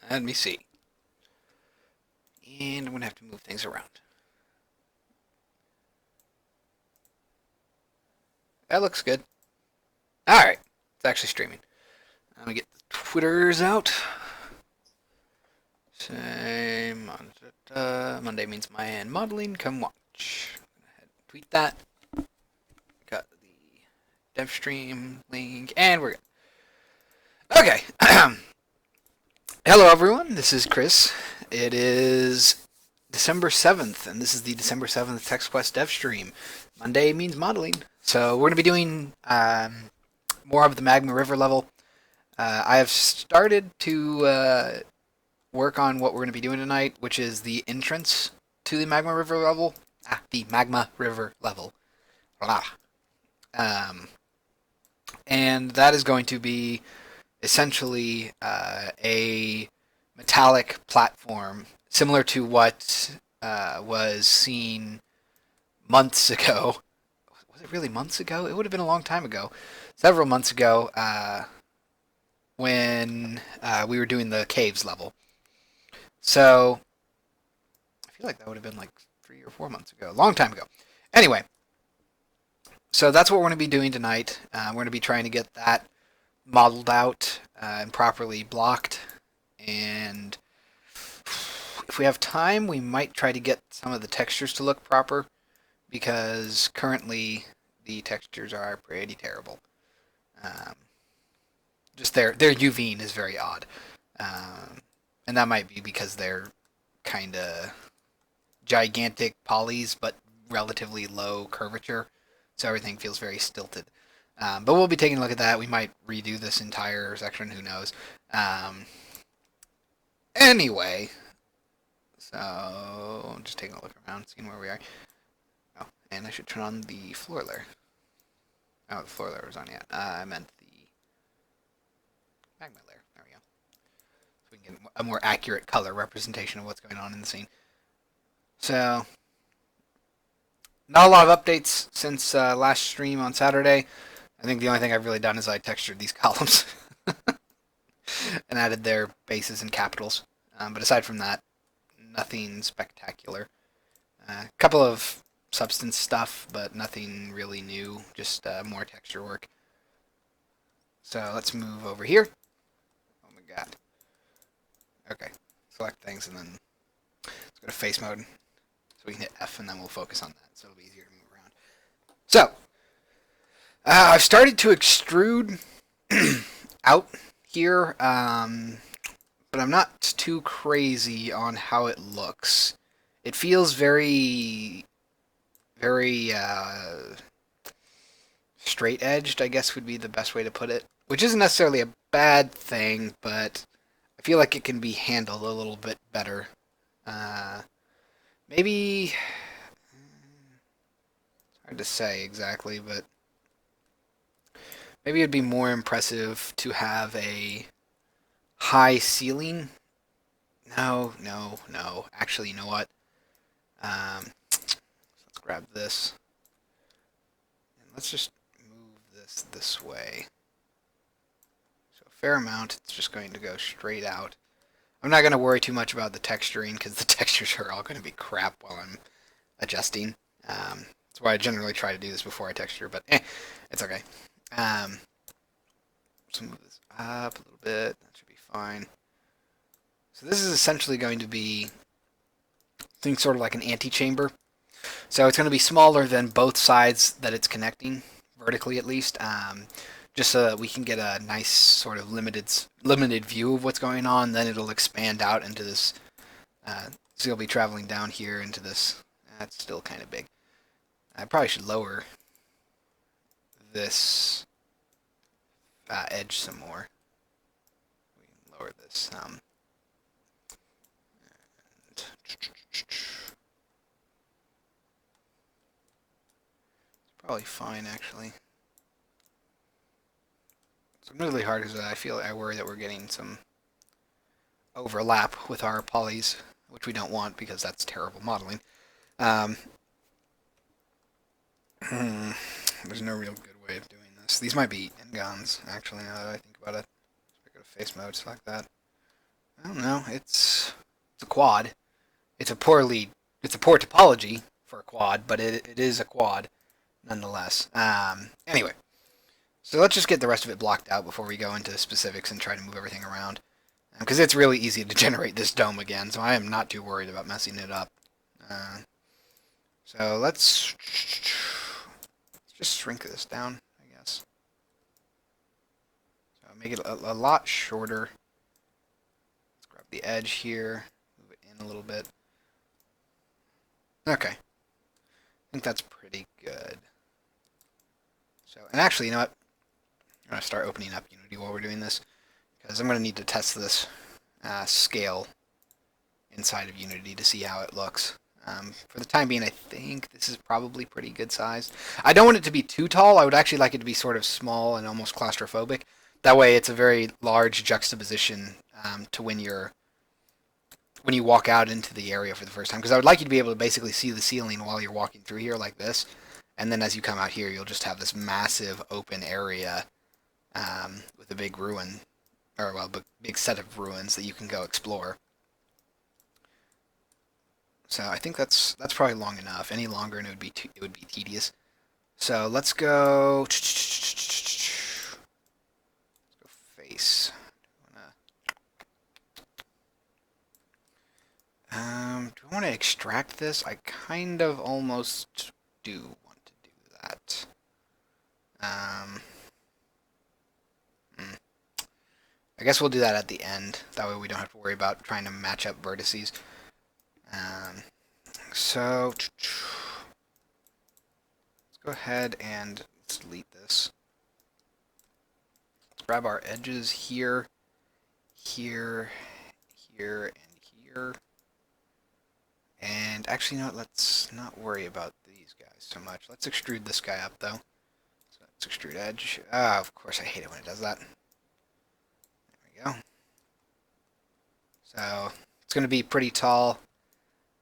Let me see. And I'm going to have to move things around. That looks good. Alright. It's actually streaming. I'm going to get the Twitters out. Same. Monday means my end modeling. Come watch. Go ahead and tweet that. Got the dev stream link. And we're good. Okay. Hello, everyone. This is Chris. It is December 7th, and this is the December 7th TextQuest dev stream. Monday means modeling. So we're going to be doing more of the Magma River level. I have started to work on what we're going to be doing tonight, which is the entrance to the Magma River level. The Magma River level. Blah. And that is going to be essentially a metallic platform similar to what was seen months ago. Was it really months ago? It would have been a long time ago. Several months ago when we were doing the caves level. So I feel like that would have been like 3 or 4 months ago. A long time ago. Anyway, so that's what we're going to be doing tonight. We're going to be trying to get that modeled out and properly blocked. And if we have time, we might try to get some of the textures to look proper, because currently the textures are pretty terrible. Just their UVing is very odd, and that might be because they're kind of gigantic polys, but relatively low curvature, so everything feels very stilted. But we'll be taking a look at that. We might redo this entire section. Who knows? Anyway, so I'm just taking a look around, seeing where we are. Oh, and I should turn on the floor layer. Oh, the floor layer was on yet. I meant the magma layer. There we go. So we can get a more accurate color representation of what's going on in the scene. So, not a lot of updates since last stream on Saturday. I think the only thing I've really done is I textured these columns and added their bases and capitals. But aside from that, nothing spectacular. A couple of substance stuff, but nothing really new, just more texture work. So let's move over here. Oh my god. Okay, select things and then let's go to face mode. So we can hit F and then we'll focus on that, so it'll be easier to move around. So, I've started to extrude out here, but I'm not too crazy on how it looks. It feels very straight edged, I guess would be the best way to put it. Which isn't necessarily a bad thing, but I feel like it can be handled a little bit better. Maybe it's hard to say exactly, but maybe it'd be more impressive to have a high ceiling. No, no, no. Actually, you know what? Let's grab this. And let's just move this way. So a fair amount. It's just going to go straight out. I'm not going to worry too much about the texturing, because the textures are all going to be crap while I'm adjusting. That's why I generally try to do this before I texture, but it's okay. So move this up a little bit. That should be fine. So this is essentially going to be, think sort of like an antechamber. So it's going to be smaller than both sides that it's connecting, vertically at least, just so that we can get a nice sort of limited view of what's going on. Then it'll expand out into this. So you'll be traveling down here into this. That's still kind of big. I probably should lower this edge some more. We can lower this. It's probably fine, actually. It's really hard because I worry that we're getting some overlap with our polys, which we don't want because that's terrible modeling. There's no real good way of doing this. These might be Ngons, actually, now that I think about it. So I go to face mode, select that. I don't know. It's a quad. It's a it's a poor topology for a quad, but it is a quad nonetheless. Anyway, so let's just get the rest of it blocked out before we go into specifics and try to move everything around. Because it's really easy to generate this dome again, so I am not too worried about messing it up. Uh, so let's just shrink this down, I guess. So make it a lot shorter. Let's grab the edge here, move it in a little bit. Okay. I think that's pretty good. So, and actually, you know what? I'm going to start opening up Unity while we're doing this, because I'm going to need to test this scale inside of Unity to see how it looks. For the time being, I think this is probably pretty good size. I don't want it to be too tall. I would actually like it to be sort of small and almost claustrophobic. That way, it's a very large juxtaposition to when you walk out into the area for the first time. Because I would like you to be able to basically see the ceiling while you're walking through here like this. And then as you come out here, you'll just have this massive open area with a big ruin, or well, big set of ruins that you can go explore. So I think that's probably long enough. Any longer and it would be tedious. So let's go. Let's go face. Do I want to extract this? I kind of almost do want to do that. I guess we'll do that at the end. That way we don't have to worry about trying to match up vertices. So let's go ahead and let's delete this. Let's grab our edges here, here, here, and here. And actually, you know what? Let's not worry about these guys so much. Let's extrude this guy up, though. So let's extrude edge. Ah, of course, I hate it when it does that. There we go. So it's going to be pretty tall.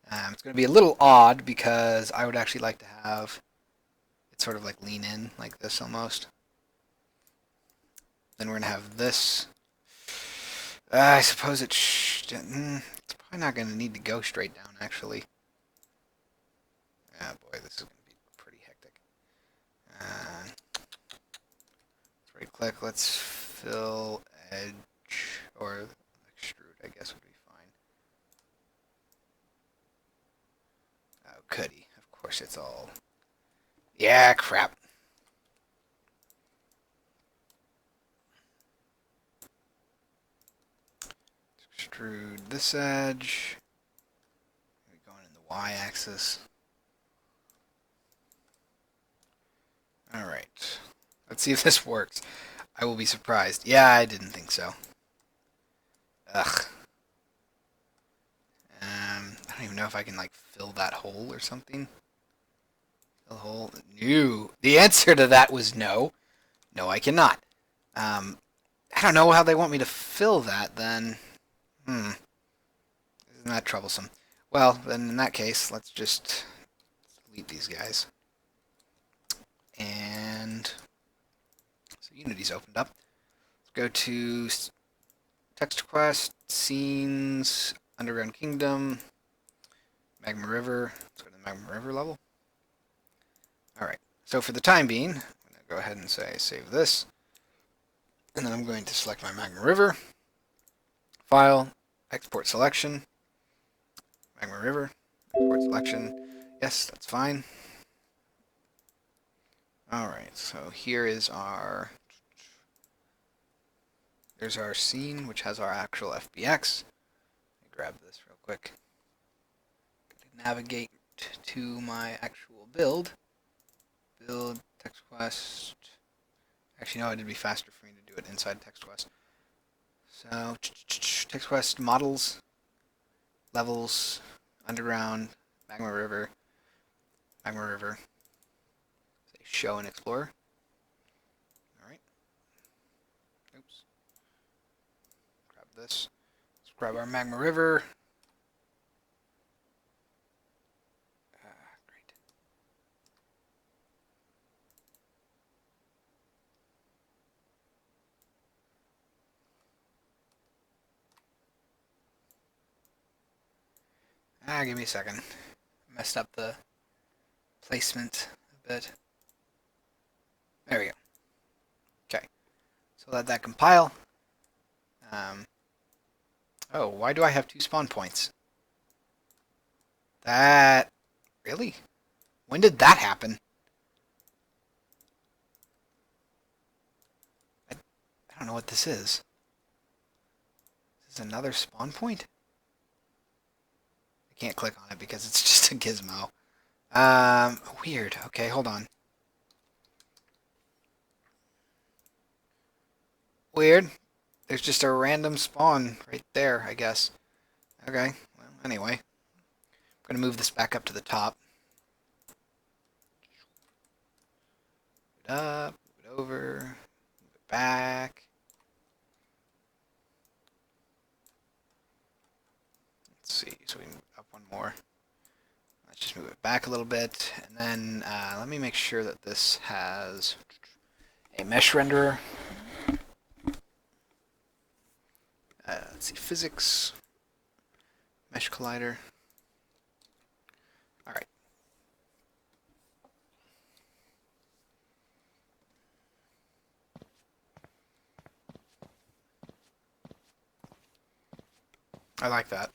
It's going to be a little odd because I would actually like to have it sort of like lean in like this almost. Then we're going to have this. I suppose it's probably not going to need to go straight down, actually. Ah, boy, this is going to be pretty hectic. Let's right-click. Let's fill edge, or extrude, I guess would be fine. Oh, goody. Of course, it's all... Yeah, crap. Extrude this edge. Maybe going in the y-axis. Alright. Let's see if this works. I will be surprised. Yeah, I didn't think so. Ugh. I don't even know if I can, like, fill that hole or something. Fill hole? No. The answer to that was no. No, I cannot. I don't know how they want me to fill that, then. Isn't that troublesome? Well, then in that case, let's just delete these guys. And so Unity's opened up. Let's go to Text Quest, Scenes, Underground Kingdom, Magma River. Let's go to the Magma River level. Alright, so for the time being, I'm going to go ahead and say save this. And then I'm going to select my Magma River. File, Export Selection, Magma River, Export Selection. Yes, that's fine. Alright, so here is our... There's our scene, which has our actual FBX. Let me grab this real quick. Navigate to my actual build. Build, Text Quest. Actually, no, it'd be faster for me to do it inside Text Quest. So, Text Quest models, levels, underground, Magma River. Say show and explore. Alright. Oops. Grab this. Let's grab our Magma River. Great. Give me a second. Messed up the placement a bit. There we go. Okay. So let that compile. Oh, why do I have 2 spawn points? That... Really? When did that happen? I don't know what this is. Is this another spawn point? I can't click on it because it's just a gizmo. Weird. Okay, hold on. Weird. There's just a random spawn right there, I guess. Okay, well, anyway. I'm going to move this back up to the top. Move it up, move it over, move it back. Let's see, so we can move up one more. Let's just move it back a little bit, and then let me make sure that this has a mesh renderer. Let's see, physics, mesh collider. All right. I like that.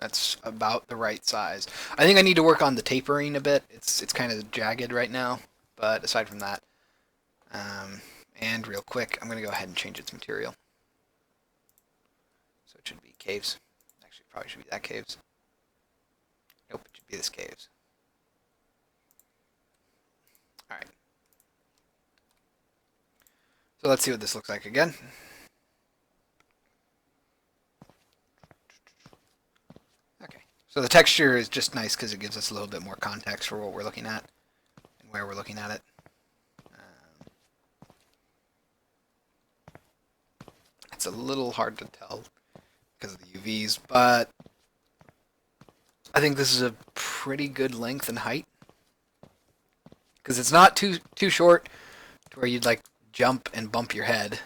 That's about the right size. I think I need to work on the tapering a bit. It's kind of jagged right now, but aside from that, and real quick, I'm going to go ahead and change its material. So it should be caves. Actually, it probably should be that caves. Nope, it should be this caves. All right. So let's see what this looks like again. Okay. So the texture is just nice because it gives us a little bit more context for what we're looking at and where we're looking at it. It's a little hard to tell because of the UVs, but I think this is a pretty good length and height because it's not too short to where you'd like jump and bump your head,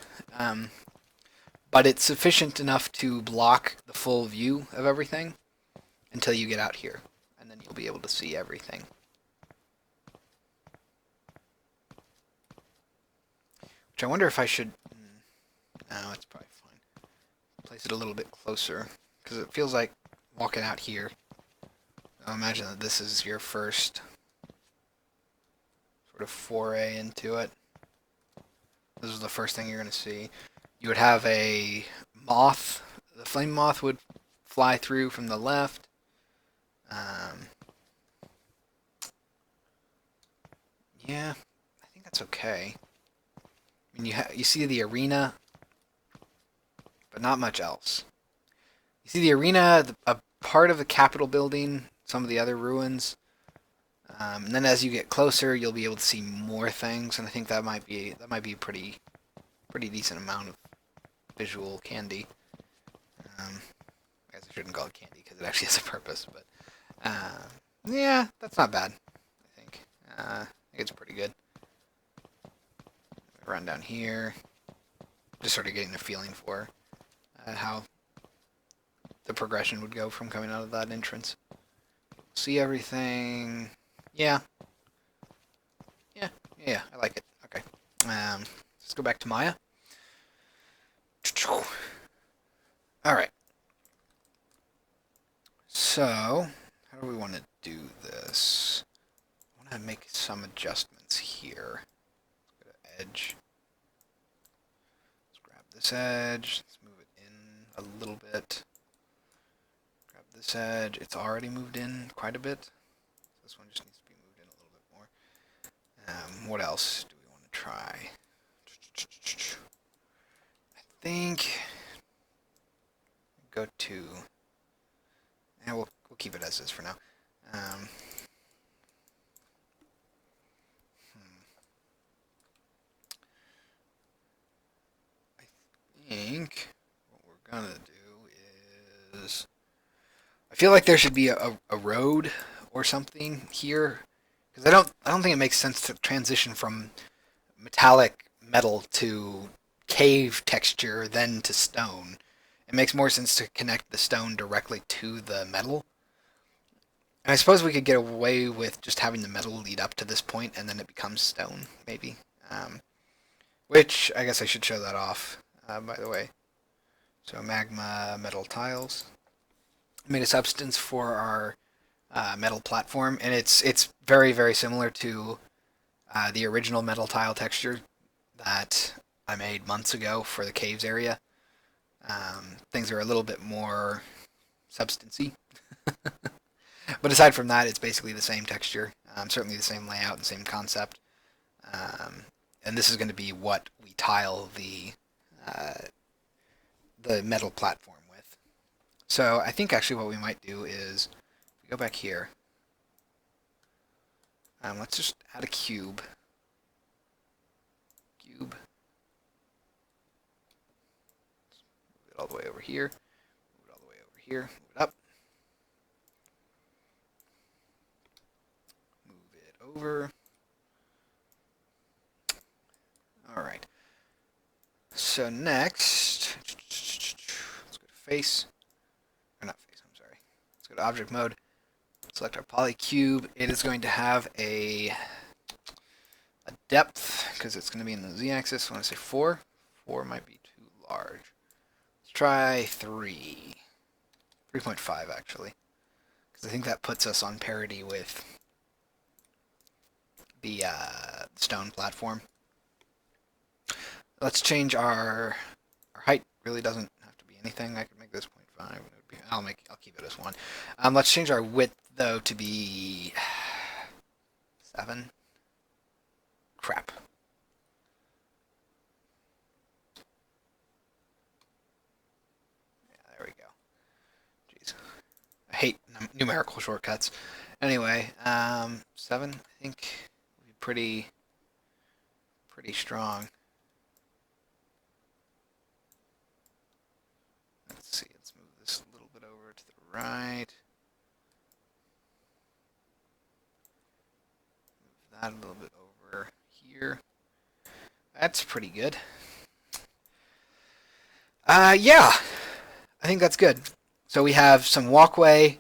but it's sufficient enough to block the full view of everything until you get out here, and then you'll be able to see everything. Which I wonder if I should... No, it's probably fine. Place it a little bit closer, because it feels like walking out here. Now imagine that this is your first sort of foray into it. This is the first thing you're going to see. You would have a moth. The flame moth would fly through from the left. Yeah, I think that's okay. I mean, you see the arena, but not much else. You see the arena, a part of the Capitol building, some of the other ruins, and then as you get closer, you'll be able to see more things, and I think that might be a pretty decent amount of visual candy. I guess I shouldn't call it candy because it actually has a purpose, but yeah, that's not bad. I think it's pretty good. Run down here, just sort of getting a feeling for how the progression would go from coming out of that entrance. See everything. Yeah, I like it. Okay, let's go back to Maya. All right. So, how do we want to do this? I want to make some adjustments here. Let's go to edge. Let's grab this edge. Let's move it in a little bit. Grab this edge. It's already moved in quite a bit. This one just needs to be moved in a little bit more. What else do we want to try? I think go to... Yeah, we'll keep it as is for now. I think what we're gonna do is... I feel like there should be a road or something here, because I don't think it makes sense to transition from metallic metal to cave texture then to stone. It makes more sense to connect the stone directly to the metal. I suppose we could get away with just having the metal lead up to this point, and then it becomes stone, maybe. Which, I guess I should show that off, by the way. So magma metal tiles. Made a substance for our metal platform, and it's very, very similar to the original metal tile texture that I made months ago for the caves area. Things are a little bit more substancey. But aside from that, it's basically the same texture, certainly the same layout and same concept. And this is going to be what we tile the metal platform with. So I think actually what we might do is go back here. Let's just add a cube. Move it all the way over here. Move it all the way over here. Move it up. Move it over. All right. So next, let's go to face. Or not face, I'm sorry. Let's go to object mode. Select our polycube. It is going to have a depth, because it's going to be in the z-axis. I want to say 4. 4 might be too large. Let's try 3. 3.5, actually. Because I think that puts us on parity with the stone platform. Let's change our height. Really doesn't have to be anything. I could make this 0.5. I'll keep it as 1. Let's change our width though to be 7. Crap. Yeah, there we go. Jeez, I hate numerical shortcuts. Anyway, 7 I think would be pretty strong. Let's see. Let's move this a little bit over to the right. Move that a little bit over here. That's pretty good. Yeah, I think that's good. So we have some walkway,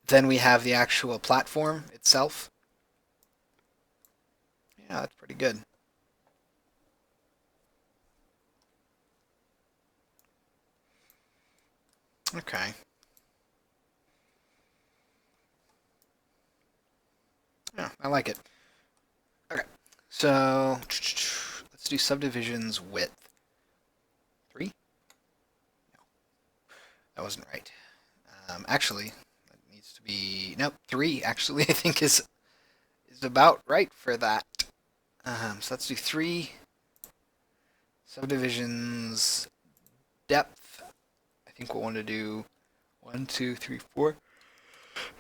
then we have the actual platform itself. Yeah, that's pretty good. Okay. Yeah, I like it. Okay, so let's do subdivisions width. 3? No, that wasn't right. Actually, that needs to be, nope, 3 actually I think is about right for that. So let's do 3 subdivisions depth. I think we'll want to do 1, 2, 3, 4.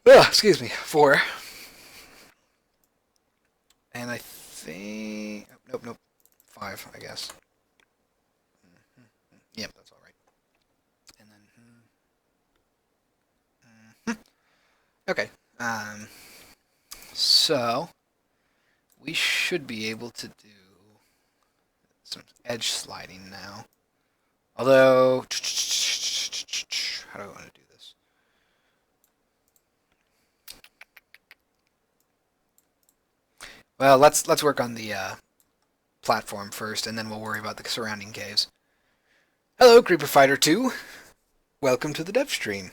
Excuse me, 4. And I think, nope, 5, I guess. Yep, that's all right. And then, okay. So we should be able to do some edge sliding now. Although, how do I want to do this? Well, let's work on the platform first, and then we'll worry about the surrounding caves. Hello, Creeper Fighter 2. Welcome to the dev stream.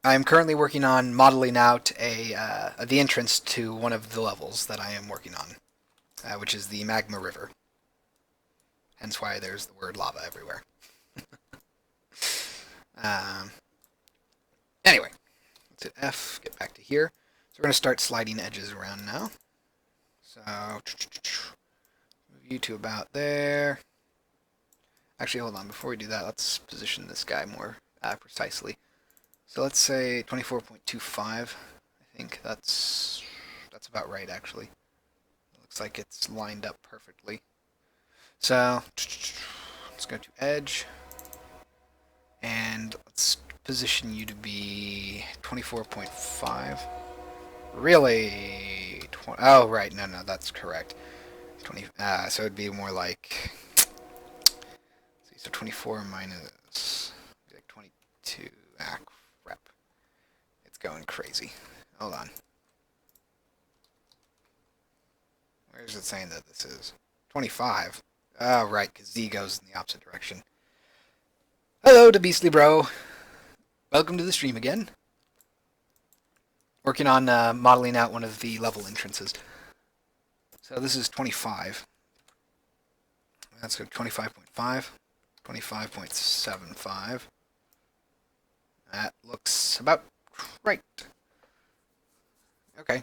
I'm currently working on modeling out the entrance to one of the levels that I am working on, which is the Magma River. Hence why there's the word lava everywhere. Anyway, let's hit F, get back to here. So we're going to start sliding edges around now. So, move you to about there. Actually, hold on. Before we do that, let's position this guy more precisely. So let's say 24.25. I think that's about right, actually. It looks like it's lined up perfectly. So let's go to edge, and let's position you to be 24.5. Really? Oh, right. No, that's correct. 20. So it'd be more like. So 24 minus like 22. Ah, crap. going crazy. Hold on. Where is it saying that this is? 25. Oh, right, because Z goes in the opposite direction. Hello to Beastly Bro. Welcome to the stream again. Working on modeling out one of the level entrances. So this is 25. Let's go 25.5. 25.75. That looks about right. Okay.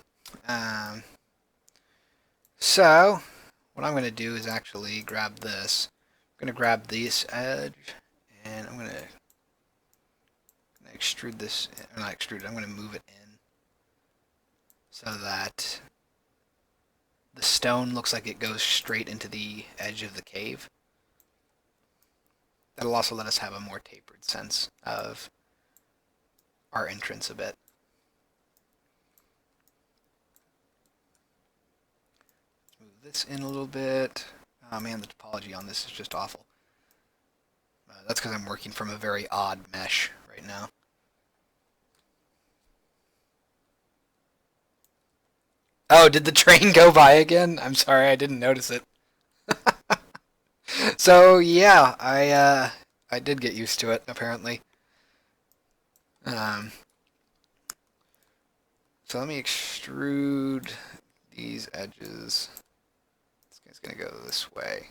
So, what I'm going to do is actually grab this. I'm going to grab this edge, and I'm going to extrude this. Not extrude it, I'm going to move it in so that the stone looks like it goes straight into the edge of the cave. That'll also let us have a more tapered sense of our entrance a bit. Let's move this in a little bit. Oh man, the topology on this is just awful. That's because I'm working from a very odd mesh right now. Oh, did the train go by again? I'm sorry, I didn't notice it. So yeah, I did get used to it apparently. So let me extrude these edges. This guy's gonna go this way.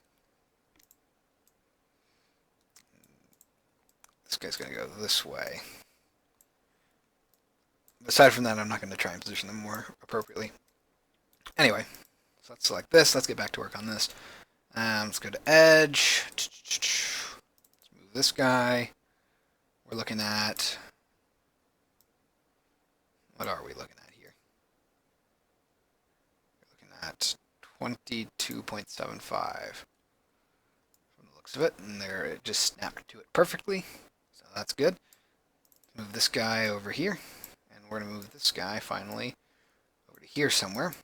This guy's gonna go this way. Aside from that, I'm not going to try and position them more appropriately. Anyway, so let's select this. Let's get back to work on this. Let's go to edge. Let's move this guy. We're looking at... What are we looking at here? We're looking at 22.75 from the looks of it. And there, it just snapped to it perfectly. So that's good. Move this guy over here. And we're going to move this guy, finally, over to here somewhere.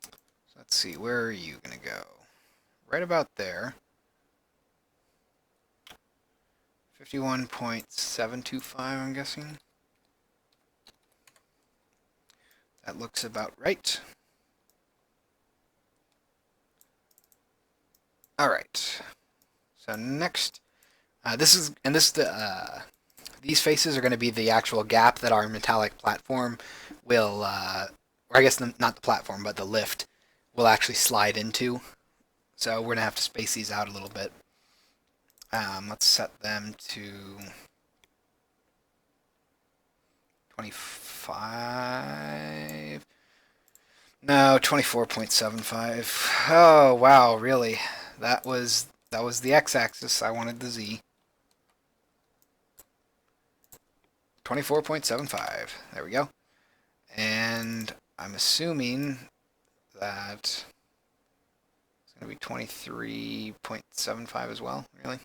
So let's see, where are you going to go? Right about there. 51.725, I'm guessing. That looks about right. All right. So next, these faces are going to be the actual gap that our metallic platform will, or I guess not the platform, but the lift will actually slide into. So we're going to have to space these out a little bit. Let's set them to 25. No, 24.75. Oh, wow, really? That was the x-axis. I wanted the z. 24.75. There we go. And I'm assuming that it's going to be 23.75 as well, really?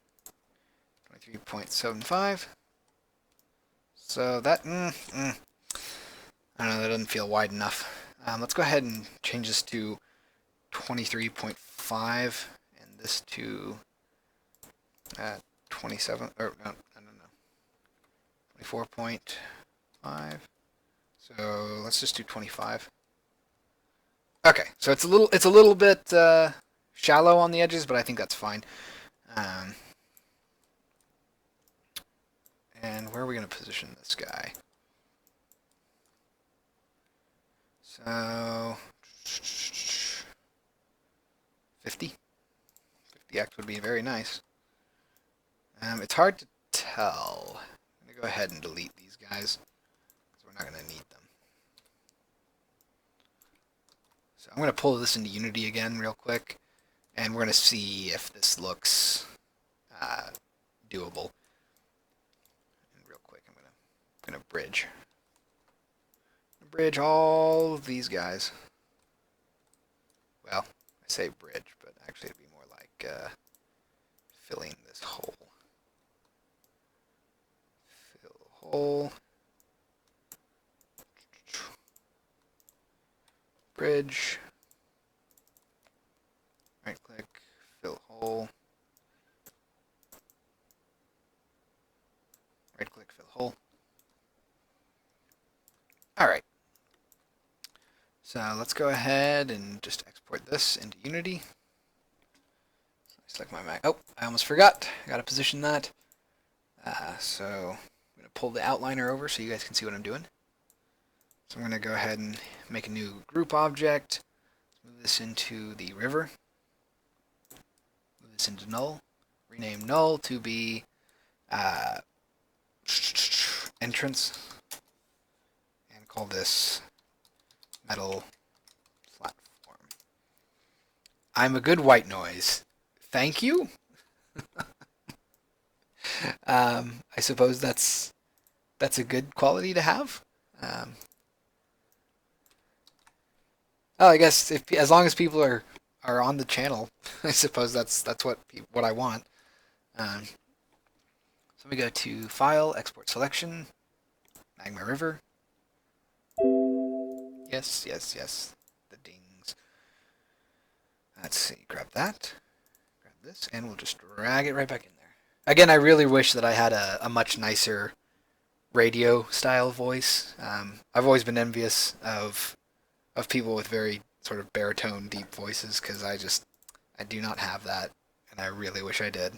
23.75. So that, I don't know, that doesn't feel wide enough. Let's go ahead and change this to 23.5 and this to 27, or no, 24.5. So let's just do 25. Okay, so it's a little bit shallow on the edges, but I think that's fine. And where are we going to position this guy? So 50. 50x would be very nice. It's hard to tell. I'm going to go ahead and delete these guys, because we're not going to need them. So I'm going to pull this into Unity again real quick, and we're going to see if this looks doable. And real quick, I'm going to bridge. Bridge all of these guys. Well, I say bridge, but actually it'd be more like filling this hole. Fill hole. Bridge. Right click, fill hole. Right click, fill hole. So let's go ahead and just export this into Unity. Select my Mac. Oh, I almost forgot. I gotta position that. So I'm gonna pull the outliner over so you guys can see what I'm doing. So I'm gonna go ahead and make a new group object. Move this into the river. Move this into null. Rename null to be entrance. And call this metal platform. I'm a good white noise. Thank you. I suppose that's a good quality to have. Well, I guess if as long as people are on the channel, I suppose that's what I want. So we go to File, Export Selection, Magma River. Yes, yes, yes. The dings. Let's see. Grab that. Grab this, and we'll just drag it right back in there. Again, I really wish that I had a much nicer radio style voice. I've always been envious of people with very sort of baritone, deep voices because I do not have that, and I really wish I did.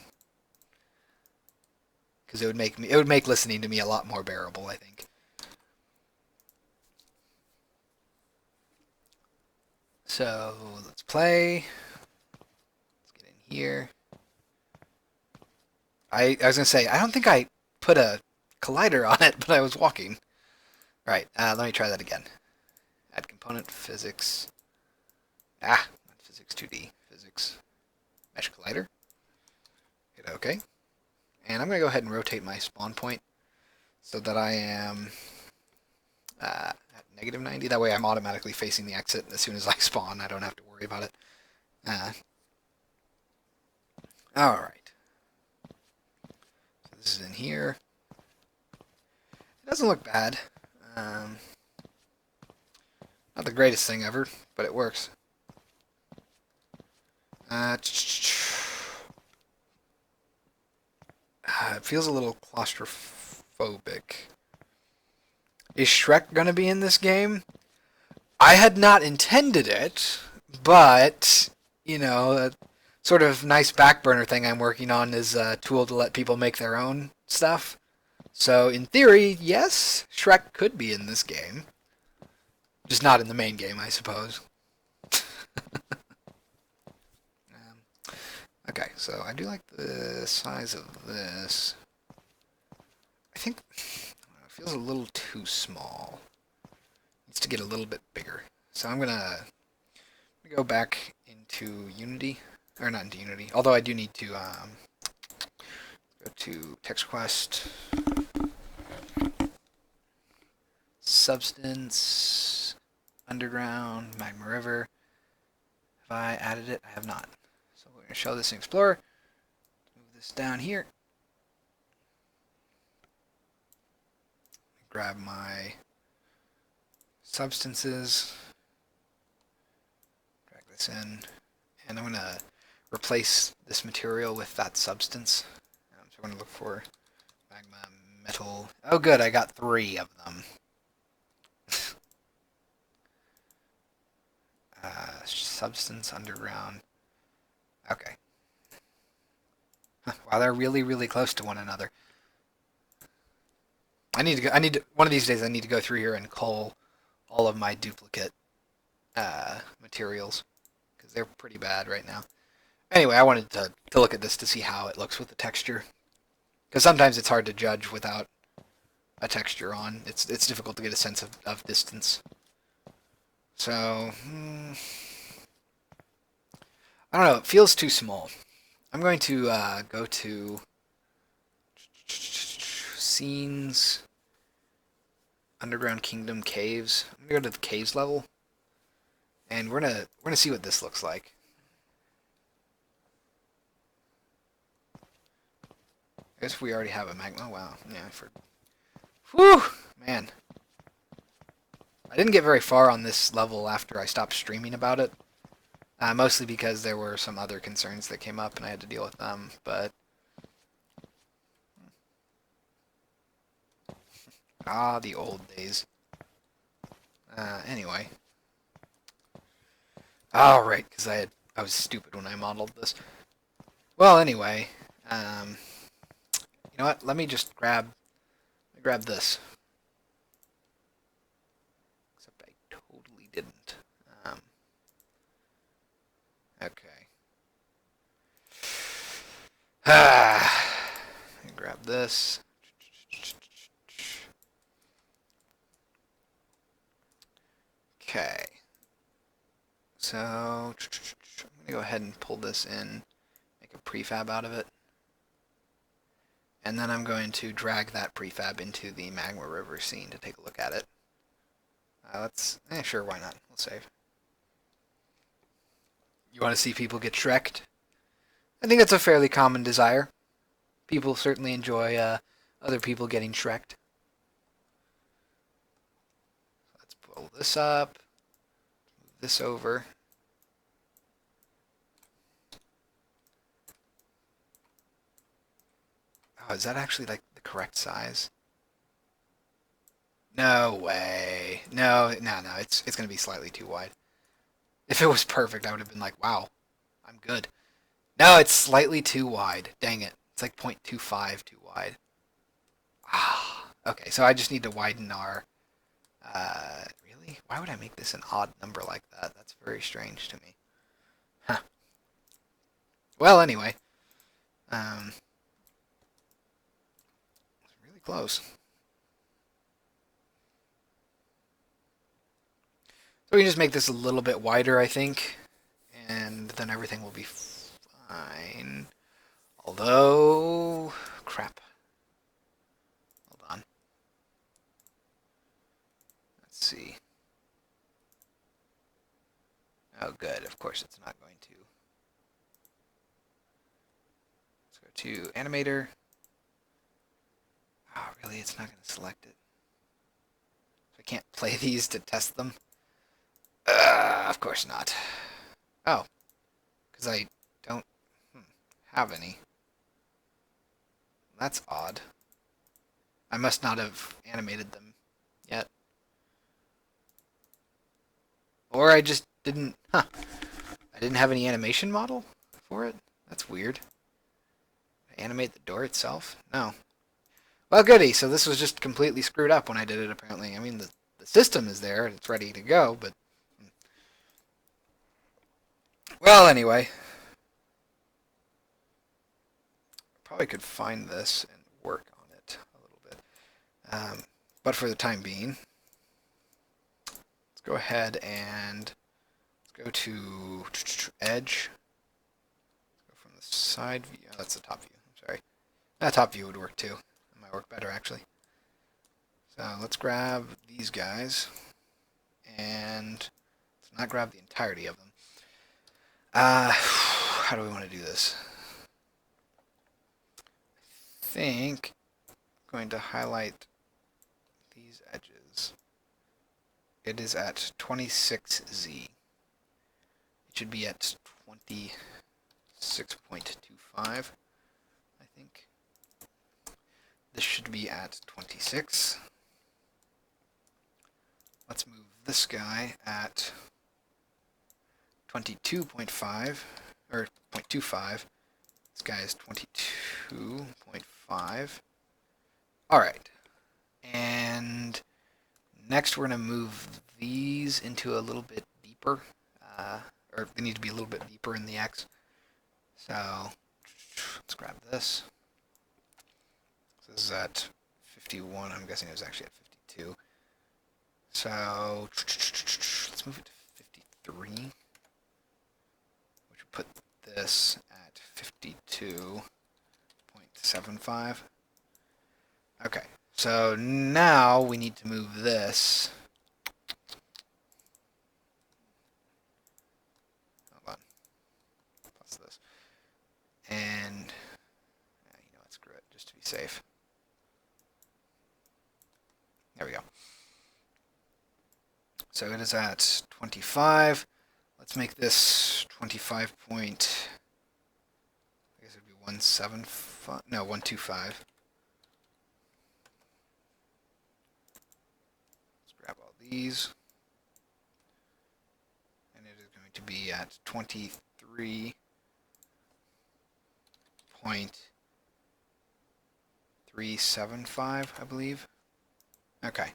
Because it would make listening to me a lot more bearable, I think. So let's play. Let's get in here. I was gonna say I don't think I put a collider on it, but I was walking. Right. Let me try that again. Add component physics. Not physics 2D. Physics mesh collider. Hit OK. And I'm gonna go ahead and rotate my spawn point so that I am at -90. That way I'm automatically facing the exit as soon as I spawn. I don't have to worry about it. Alright. So this is in here. It doesn't look bad. Not the greatest thing ever, but it works. It feels a little claustrophobic. Is Shrek gonna be in this game? I had not intended it, but, you know, a sort of nice back burner thing I'm working on is a tool to let people make their own stuff. So, in theory, yes, Shrek could be in this game. Just not in the main game, I suppose. Okay, so I do like the size of this. I think it feels a little too small. Needs to get a little bit bigger. So I'm gonna go back into Unity, or not into Unity. Although I do need to go to TextQuest, Substance, Underground, Magma River. Have I added it? I have not. So we're gonna show this in Explorer. Move this down here. Grab my substances, drag this in, and I'm going to replace this material with that substance. So I'm going to look for magma metal. Oh good, I got 3 of them. Substance underground. Okay. Wow, they're really, really close to one another. One of these days I need to go through here and cull all of my duplicate materials because they're pretty bad right now. Anyway, I wanted to look at this to see how it looks with the texture, because sometimes it's hard to judge without a texture on. It's difficult to get a sense of distance. So I don't know. It feels too small. I'm going to go to scenes, underground kingdom, caves. I'm gonna go to the caves level, and we're gonna see what this looks like. I guess we already have a magma. Wow. Yeah. Whew, man. I didn't get very far on this level after I stopped streaming about it. Mostly because there were some other concerns that came up and I had to deal with them, but... the old days. Anyway. Oh, right, because I was stupid when I modeled this. Well, anyway, you know what? Let me just grab this. Except I totally didn't. Um, okay. Grab this. Okay. So I'm gonna go ahead and pull this in, make a prefab out of it, and then I'm going to drag that prefab into the Magma River scene to take a look at it. Sure, why not? We'll save. You want to see people get Shrek'd? I think that's a fairly common desire. People certainly enjoy other people getting Shrek'd. Let's pull this up, move this over. Oh, is that actually like the correct size? No way. No. It's gonna be slightly too wide. If it was perfect, I would have been like, wow, I'm good. No, it's slightly too wide. Dang it. It's like 0.25 too wide. Ah. Okay, so I just need to widen our. Really? Why would I make this an odd number like that? That's very strange to me. Huh. Well, anyway. It's really close. So we can just make this a little bit wider, I think, and then everything will be fine. Although, crap. Hold on. Let's see. Oh, good. Of course, it's not going to. Let's go to Animator. Oh, really? It's not going to select it. So I can't play these to test them? Of course not. Oh, because I don't have any. That's odd. I must not have animated them yet. Or I just didn't... Huh. I didn't have any animation model for it? That's weird. Animate the door itself? No. Well, goody. So this was just completely screwed up when I did it, apparently. I mean, the system is there. It's ready to go, but... Well, anyway. Probably could find this and work on it a little bit. But for the time being, let's go ahead and let's go to Edge. Let's go from the side view. Oh, that's the top view. I'm sorry. That top view would work too. It might work better, actually. So let's grab these guys. And let's not grab the entirety of them. How do we want to do this? I think I'm going to highlight these edges. It is at 26Z. It should be at 26.25, I think. This should be at 26. Let's move this guy at 22.5, or 0.25. This guy is 22.5. Alright. And next we're going to move these into a little bit deeper. Or they need to be a little bit deeper in the X. So let's grab this. So this is at 51. I'm guessing it was actually at 52. So let's move it to 53. Which would put this at 52.75. Okay, so now we need to move this. Hold on. Plus this. And, you know what, screw it, just to be safe. There we go. So it is at 25. Let's make this 25 point, I guess it would be 175, no, 125. Let's grab all these. And it is going to be at 23.375, I believe. Okay.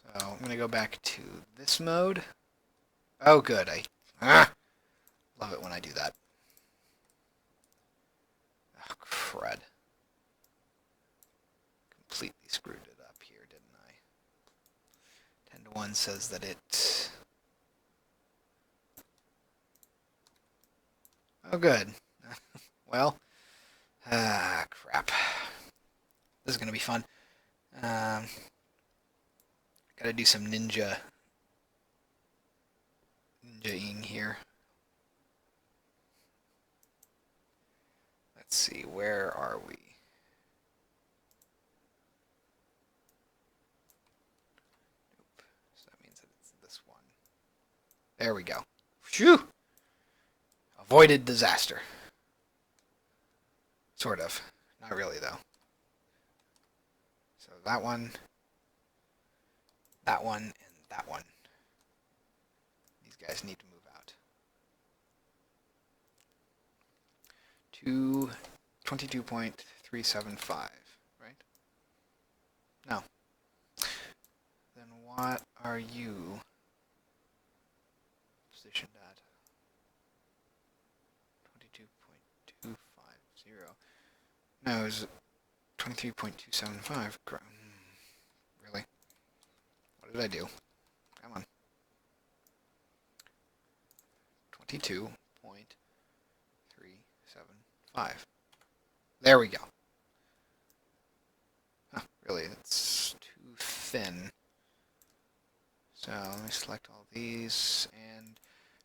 So I'm going to go back to this mode. Oh, good. Love it when I do that. Oh, crud. Completely screwed it up here, didn't I? 10 to 1 says that it... Oh, good. Well, crap. This is going to be fun. Gotta do some ninja-ing here. Let's see, where are we? Nope. So that means that it's this one. There we go. Phew! Avoided disaster. Sort of. Not really, though. So that one, and that one. These guys need to move out. 22.375, right? No. Then what are you positioned at? 22.250. No, it was 23.275. Really? What did I do? Come on. 22.375. There we go. Huh, really, it's too thin. So let me select all these, and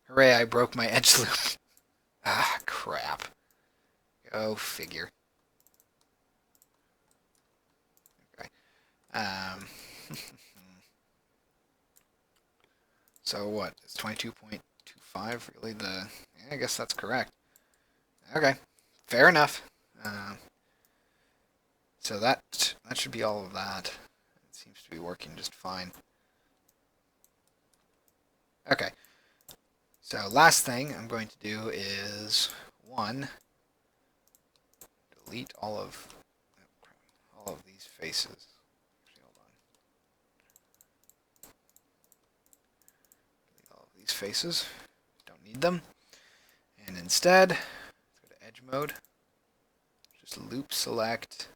hooray, I broke my edge loop. Ah, crap. Go figure. Okay. So what? It's 22.25 really the... Yeah, I guess that's correct. Okay. Fair enough. So that should be all of that. It seems to be working just fine. Okay. So last thing I'm going to do is delete all of these faces. Actually, hold on. Delete all of these faces. Don't need them. And instead, let's go to edge mode. Just loop select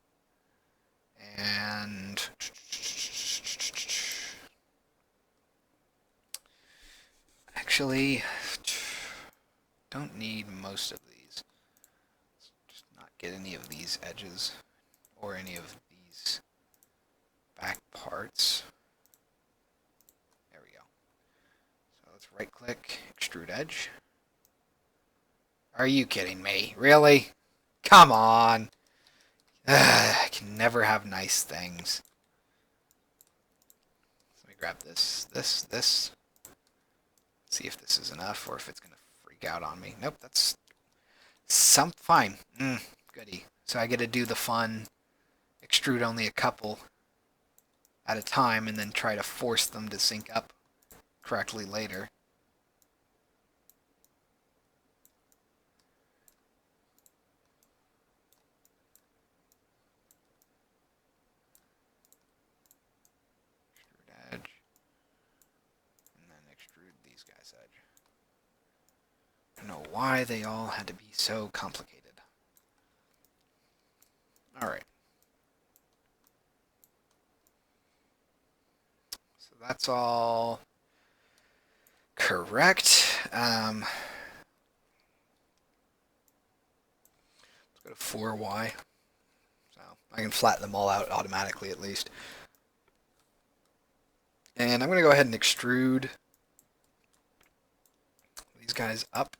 and actually don't need most of these. Let's just not get any of these edges or any of these back parts. There we go. So let's right click, extrude edge. Are you kidding me? Really? Come on. I can never have nice things. Let me grab this. See if this is enough or if it's going to freak out on me. Nope, that's fine. Goody. So I get to do the fun, extrude only a couple at a time and then try to force them to sync up correctly later. Extrude edge. And then extrude these guys' edge. I don't know why they all had to be so complicated. Alright. So that's all correct. Let's go to 4Y. So I can flatten them all out automatically at least. And I'm going to go ahead and extrude these guys up.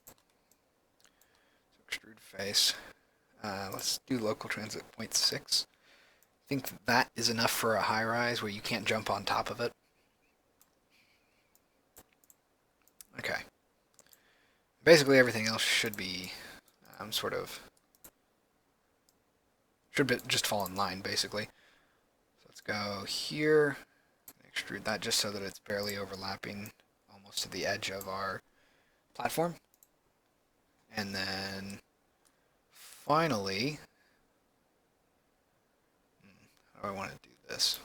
So extrude face. Let's do local transit 0.6. I think that is enough for a high rise where you can't jump on top of it. Okay. Basically everything else should be should just fall in line basically. So let's go here, extrude that just so that it's barely overlapping almost to the edge of our platform. And then finally, how do I want to do this?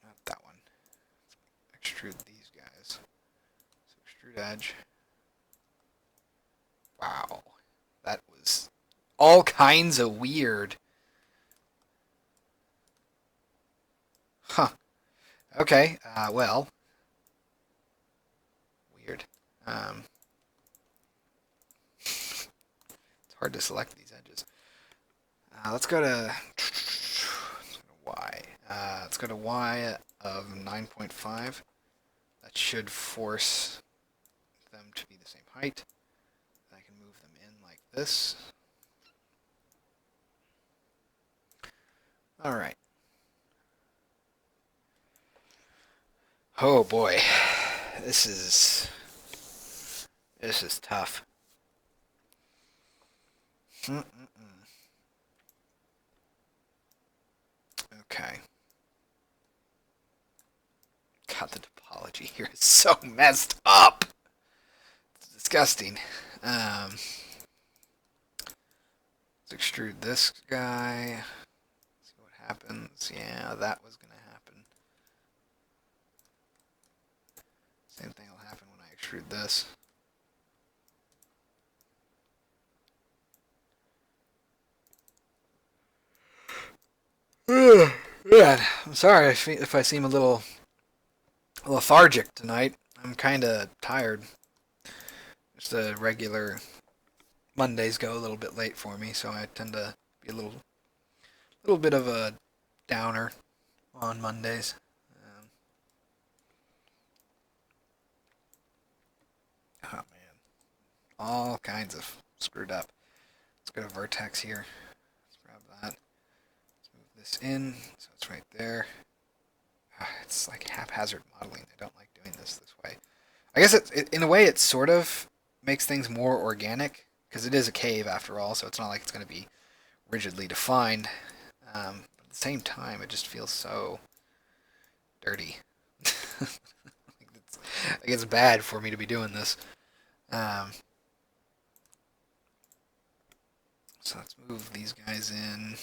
Not that one. Extrude these guys. So extrude edge. Wow. That was all kinds of weird. Huh. Okay, well. Weird. It's hard to select these edges. Let's go to Y. Let's go to Y of 9.5. That should force them to be the same height. I can move them in like this. All right. Oh boy, this is tough. Okay. God, the topology here is so messed up. It's disgusting. Let's extrude this guy. See what happens. Yeah, that was gonna happen. Same thing will happen when I extrude this. Yeah, I'm sorry if I seem a little lethargic tonight. I'm kind of tired. Just the regular Mondays go a little bit late for me, so I tend to be a little bit of a downer on Mondays. Oh man, all kinds of screwed up. Let's go to vertex here. Let's grab that. Let's move this in, so it's right there. It's like haphazard modeling. I don't like doing this way. I guess in a way it sort of makes things more organic because it is a cave after all, so it's not like it's going to be rigidly defined. But at the same time, it just feels so dirty. It's bad for me to be doing this. So let's move these guys in.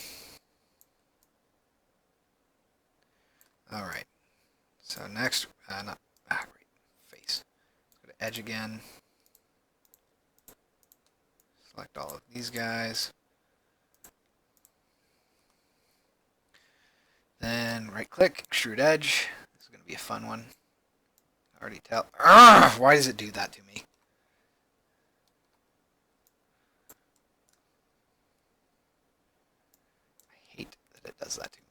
All right. So next, great, face. Go to edge again. Select all of these guys. Then right click, extrude edge. This is going to be a fun one. I already tell. Urgh! Why does it do that to me? I hate that it does that to me.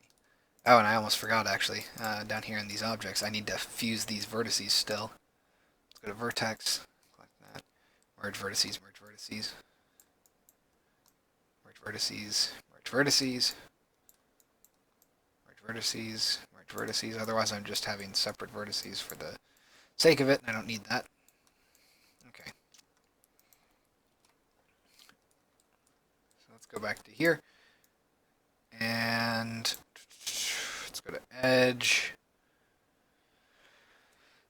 Oh, and I almost forgot actually. Down here in these objects, I need to fuse these vertices still. Let's go to vertex. Click that. Merge vertices, merge vertices. Merge vertices, merge vertices. Merge vertices, merge vertices. Otherwise, I'm just having separate vertices for the sake of it, and I don't need that. Okay. So let's go back to here. And let's go to edge.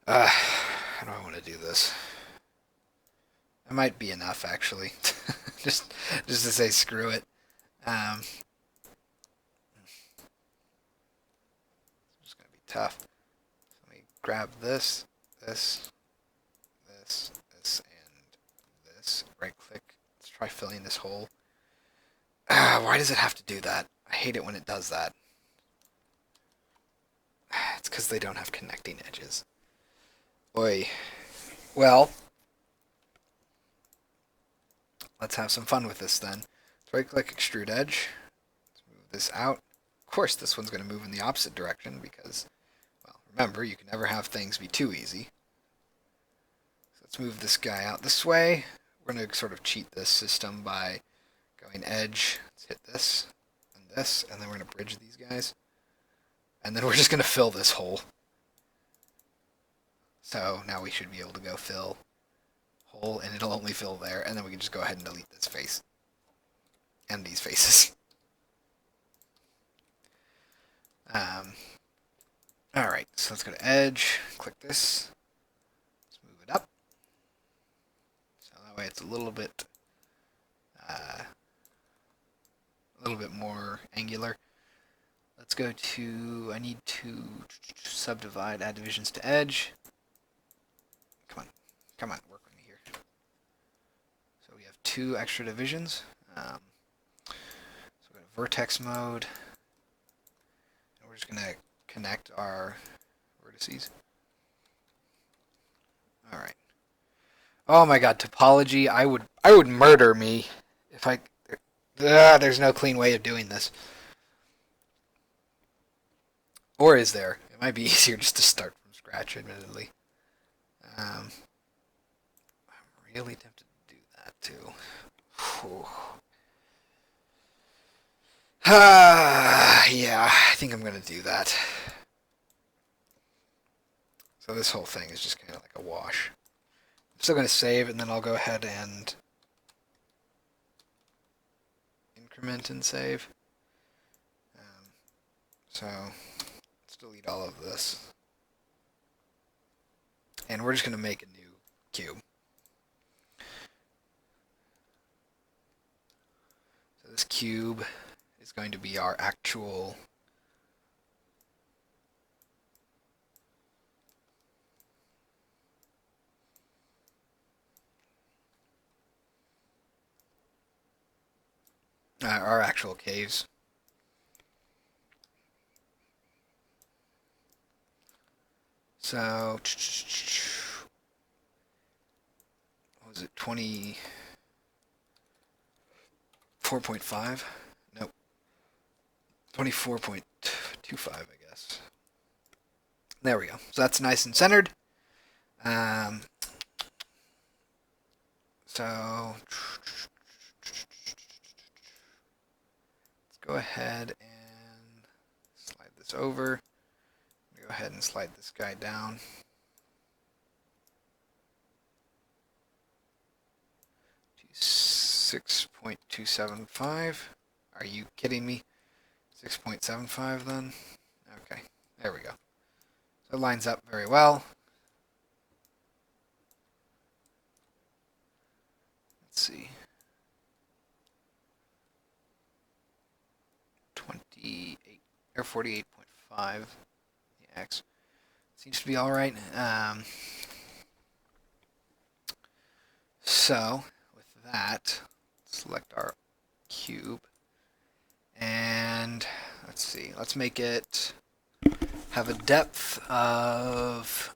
How do I want to do this? That might be enough, actually. just to say screw it. It's just going to be tough. So let me grab this, this, this, this, and this. Right click. Let's try filling this hole. Why does it have to do that? I hate it when it does that. It's because they don't have connecting edges. Oi. Well, let's have some fun with this then. Right click, extrude edge. Let's move this out. Of course, this one's going to move in the opposite direction because, well, remember, you can never have things be too easy. So let's move this guy out this way. We're going to sort of cheat this system by going edge. Let's hit this, and then we're going to bridge these guys. And then we're just going to fill this hole. So now we should be able to go fill hole, and it'll only fill there, and then we can just go ahead and delete this face. And these faces. Alright, so let's go to edge, click this, let's move it up. So that way it's a little bit more angular. Let's go to, I need to subdivide, add divisions to edge. Come on, work with me here. So we have 2 extra divisions. So we go to vertex mode, and we're just gonna connect our vertices. All right. Oh my God, topology! I would murder me if I. There's no clean way of doing this. Or is there? It might be easier just to start from scratch, admittedly. I'm really tempted to do that too. Yeah, I think I'm gonna do that. So this whole thing is just kind of like a wash. I'm still gonna save, and then I'll go ahead and increment and save. So let's delete all of this. And we're just going to make a new cube. So this cube is going to be our actual caves. So what was it, 24.5? Nope. 24.25, I guess. There we go. So that's nice and centered. So let's go ahead and slide this over. Go ahead and slide this guy down. To 6.275. Are you kidding me? 6.75 then? Okay, there we go. So it lines up very well. Let's see. 28 or 48.5. The X seems to be all right. So with that, select our cube, and let's see. Let's make it have a depth of,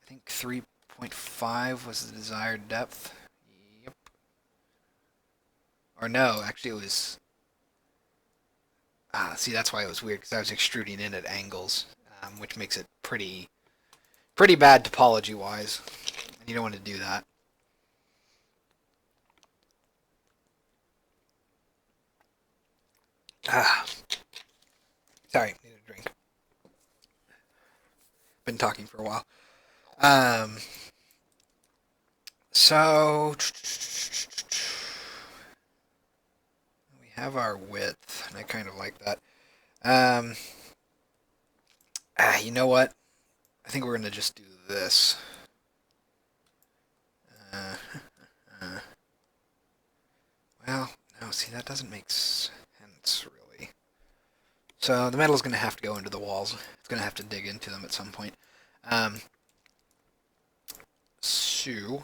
I think 3.5 was the desired depth. Yep. Or no, actually it was. See, that's why it was weird, because I was extruding in at angles, which makes it pretty bad topology-wise. And you don't want to do that. Sorry, need a drink. Been talking for a while. So we have our width, and I kind of like that. You know what? I think we're gonna just do this. Well, no, see, that doesn't make sense, really. So the metal's gonna have to go into the walls. It's gonna have to dig into them at some point. So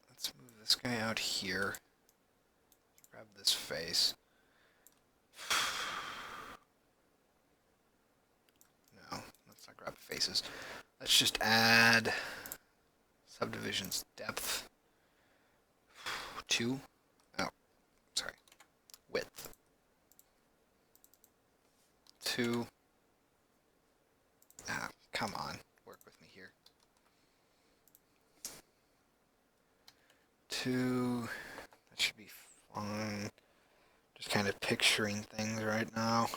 let's move this guy out here. Grab this face. No, let's not grab faces. Let's just add subdivisions depth 2. Oh, sorry. Width 2. Come on. Work with me here. 2. That should be fine. Just kind of picturing things right now.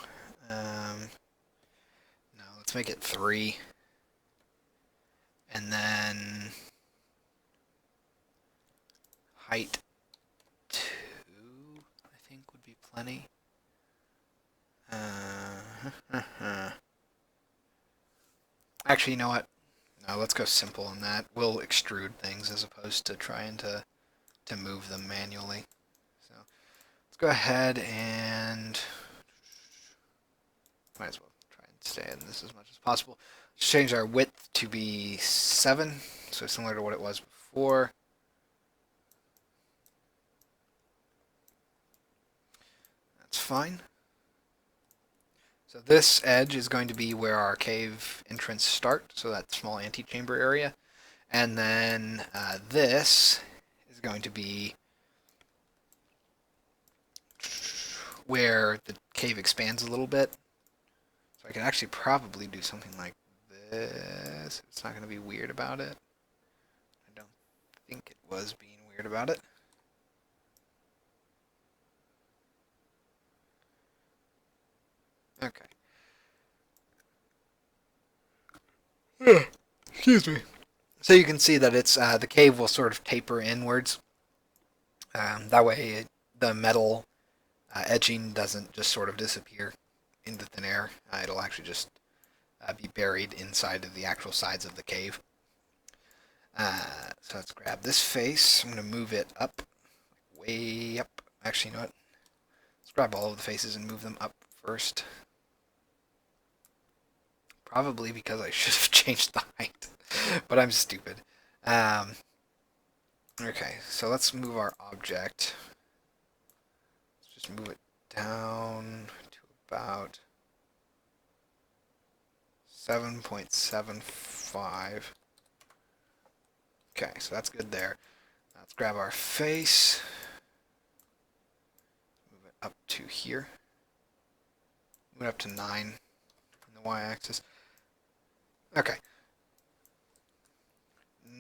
No, let's make it 3. And then height 2, I think would be plenty. Actually, you know what? No, let's go simple on that. We'll extrude things as opposed to trying to move them manually. So let's go ahead and might as well try and stay in this as much as possible. Let's change our width to be 7, so similar to what it was before. That's fine. So this edge is going to be where our cave entrance start, so that small antechamber area. And then this is going to be where the cave expands a little bit. So I can actually probably do something like this. It's not going to be weird about it. I don't think it was being weird about it. Okay. Excuse me. So you can see that it's the cave will sort of taper inwards. That way, the metal edging doesn't just sort of disappear into thin air. It'll actually just be buried inside of the actual sides of the cave. So let's grab this face. I'm going to move it up, way up. Actually, you know what? Let's grab all of the faces and move them up first. Probably because I should have changed the height, but I'm stupid. Okay, so let's move our object. Let's just move it down to about 7.75. Okay, so that's good there. Let's grab our face. Move it up to here. Move it up to 9 in the y-axis. Okay.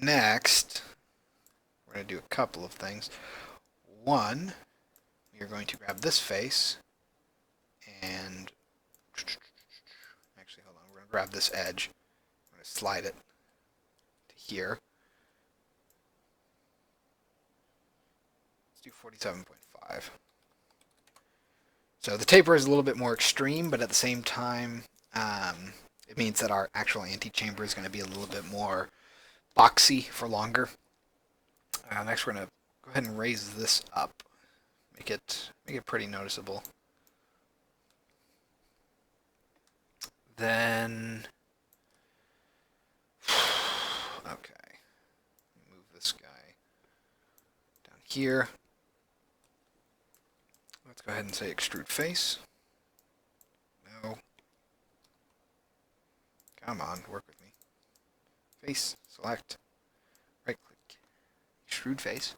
Next, we're going to do a couple of things. One, we are going to grab this face and actually, hold on. We're going to grab this edge. I'm going to slide it to here. Let's do 47.5. So the taper is a little bit more extreme, but at the same time, it means that our actual antechamber is going to be a little bit more boxy for longer. Next, we're going to go ahead and raise this up, make it pretty noticeable. Then, okay, move this guy down here. Let's go ahead and say extrude face. No. Come on, work with me. Face, select, right click, extrude face.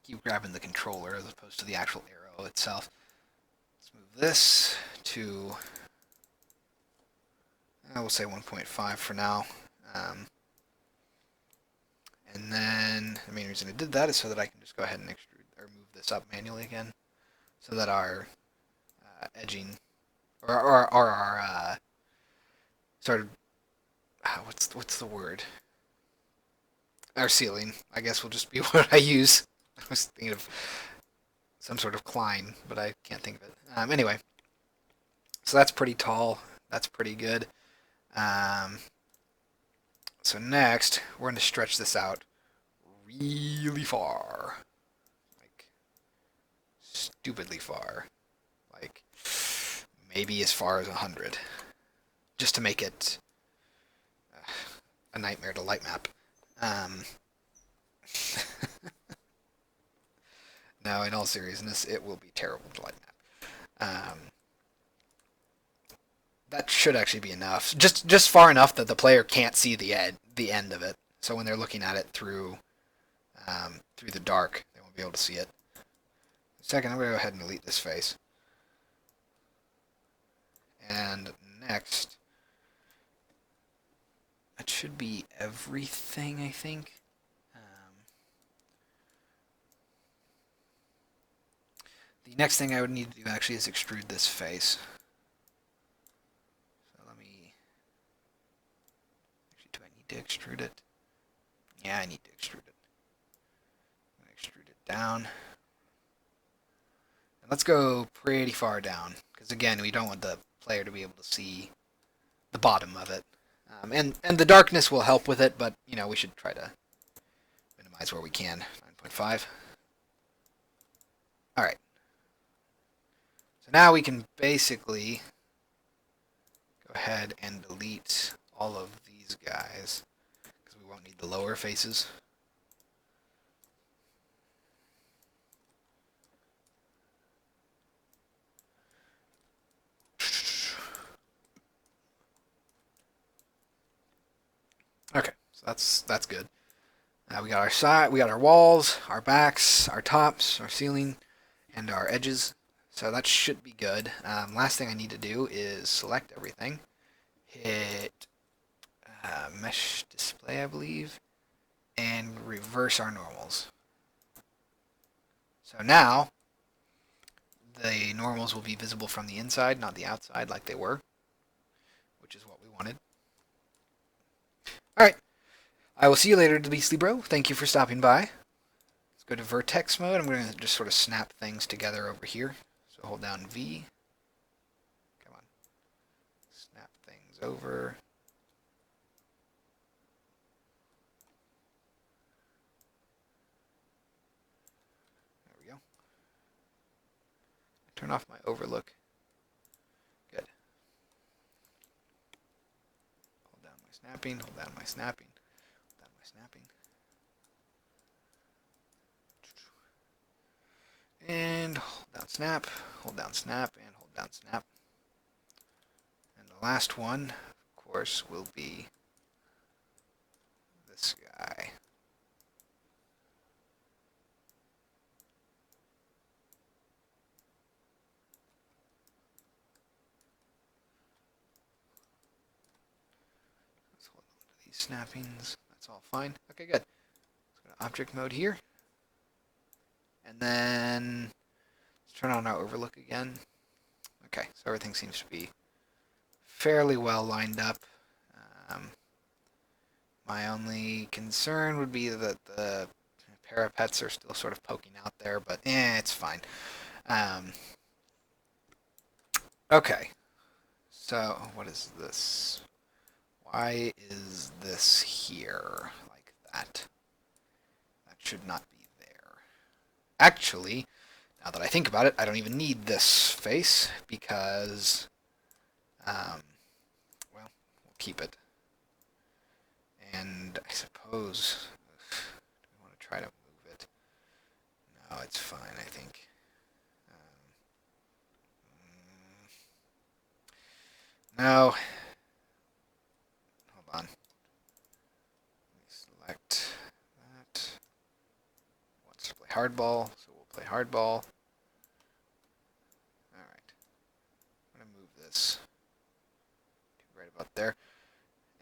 Keep grabbing the controller as opposed to the actual arrow itself. Let's move this to, I will say 1.5 for now. And then the main reason I did that is so that I can just go ahead and extrude or move this up manually again, so that our edging or our sort of what's the word? Our ceiling, I guess, will just be what I use. I was thinking of some sort of Klein, but I can't think of it. Anyway, so that's pretty tall. That's pretty good. So next, we're going to stretch this out really far. Like, stupidly far. Like, maybe as far as 100. Just to make it a nightmare to light map. No, in all seriousness, it will be terrible to light map. That should actually be enough. Just far enough that the player can't see the end of it. So when they're looking at it through through the dark, they won't be able to see it. Second, I'm going to go ahead and delete this face. And next, that should be everything, I think. The next thing I would need to do actually is extrude this face. So let me... Actually, do I need to extrude it? Yeah, I need to extrude it. I'm going to extrude it down. And let's go pretty far down, because again, we don't want the player to be able to see the bottom of it. And the darkness will help with it, but we should try to minimize where we can. 9.5. All right. So now we can basically go ahead and delete all of these guys because we won't need the lower faces. Okay, so that's good. We got our side, we got our walls, our backs, our tops, our ceiling, and our edges. So that should be good. Last thing I need to do is select everything, hit mesh display, I believe, and reverse our normals. So now the normals will be visible from the inside, not the outside like they were, which is what we wanted. All right. I will see you later, Beastly Bro. Thank you for stopping by. Let's go to vertex mode. I'm going to just sort of snap things together over here. So hold down V. Come on. Snap things over. There we go. Turn off my overlook. Good. Hold down my snapping. Hold down my snapping. Hold down my snapping. And hold down snap. Hold down snap. And hold down snap. And the last one, of course, will be this guy. Let's hold on to these snappings. That's all fine. Okay, good. Let's go to object mode here. And then let's turn on our overlook again. Okay, so everything seems to be fairly well lined up. My only concern would be that the parapets are still sort of poking out there, but it's fine. Okay, so what is this? Why is this here like that? That should not be there. Actually, now that I think about it, I don't even need this face because, well, we'll keep it. And I suppose, do we want to try to move it? No, it's fine, I think. No. Hold on. Let me select that. Wants to play hardball, so we'll play hardball. Alright. I'm going to move this right about there.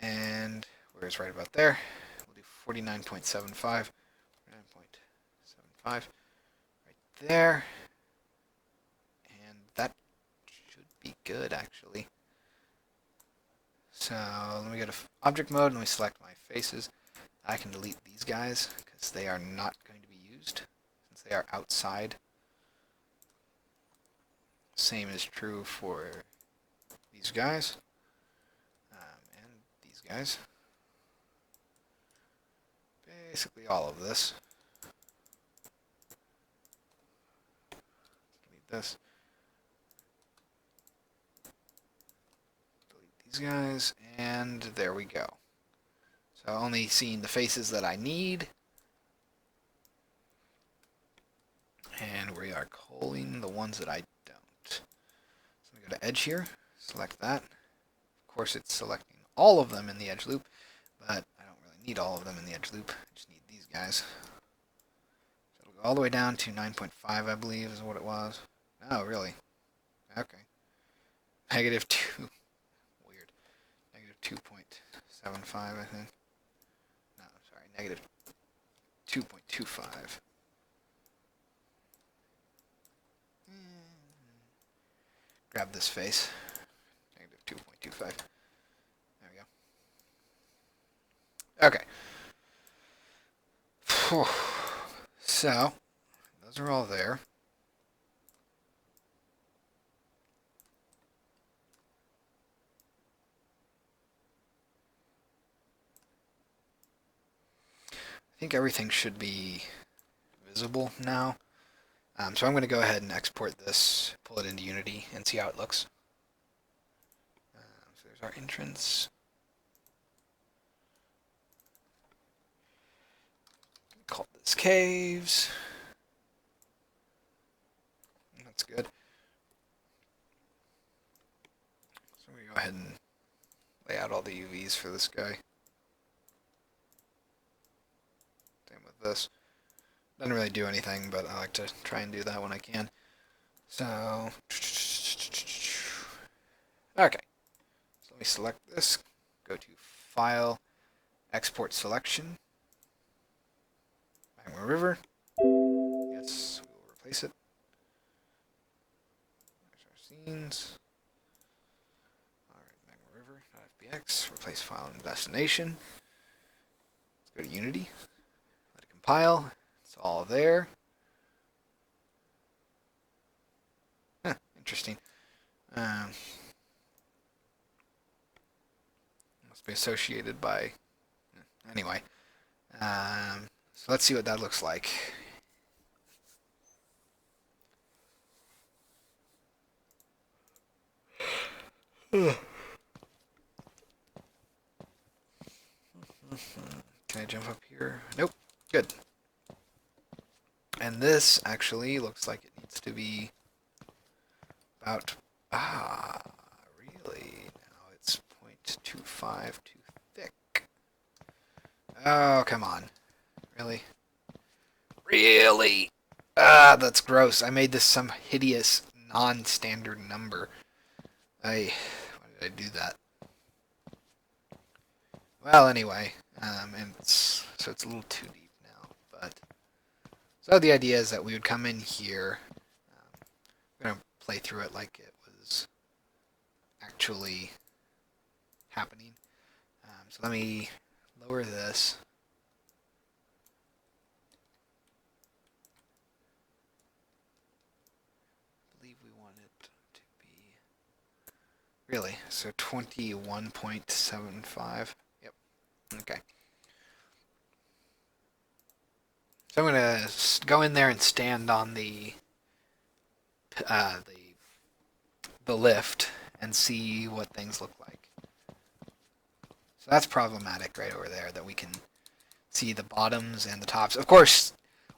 And where's right about there? We'll do 49.75. 49.75. Right there. And that should be good, actually. So let me go to object mode and let me select my faces. I can delete these guys because they are not going to be used since they are outside. Same is true for these guys and these guys. Basically all of this. Delete this. These guys, and there we go. So only seeing the faces that I need. And we are culling the ones that I don't. So I'm going to go to edge here, select that. Of course it's selecting all of them in the edge loop, but I don't really need all of them in the edge loop. I just need these guys. So it'll go all the way down to 9.5, I believe is what it was. No, really. Okay. -2. 2.75, I think. No, sorry, negative 2.25. Grab this face. Negative 2.25. There we go. Okay. So, those are all there. think everything should be visible now. So I'm going to go ahead and export this, pull it into Unity, and see how it looks. So there's our entrance. Call this caves. That's good. So I'm going to go ahead and lay out all the UVs for this guy. Same with this. Doesn't really do anything, but I like to try and do that when I can. So, okay. So let me select this, go to File, Export Selection, Magma River. Yes, we will replace it. There's our scenes. Alright, Magma River, .fbx, replace file and destination. Let's go to Unity, let it compile. It's all there. Huh, interesting. Must be associated by... Anyway. So let's see what that looks like. Can I jump up here? Nope. Good. And this actually looks like it needs to be about... really? Now it's 0.25 too thick. Oh, come on. Really? Really? That's gross. I made this some hideous non-standard number. Why did I do that? Well, anyway, and so it's a little too deep now, but so the idea is that we would come in here. I'm gonna play through it like it was actually happening. So let me lower this. I believe we want it to be really so 21.75. Yep. Okay. So I'm gonna go in there and stand on the lift and see what things look like. So that's problematic right over there, that we can see the bottoms and the tops. Of course,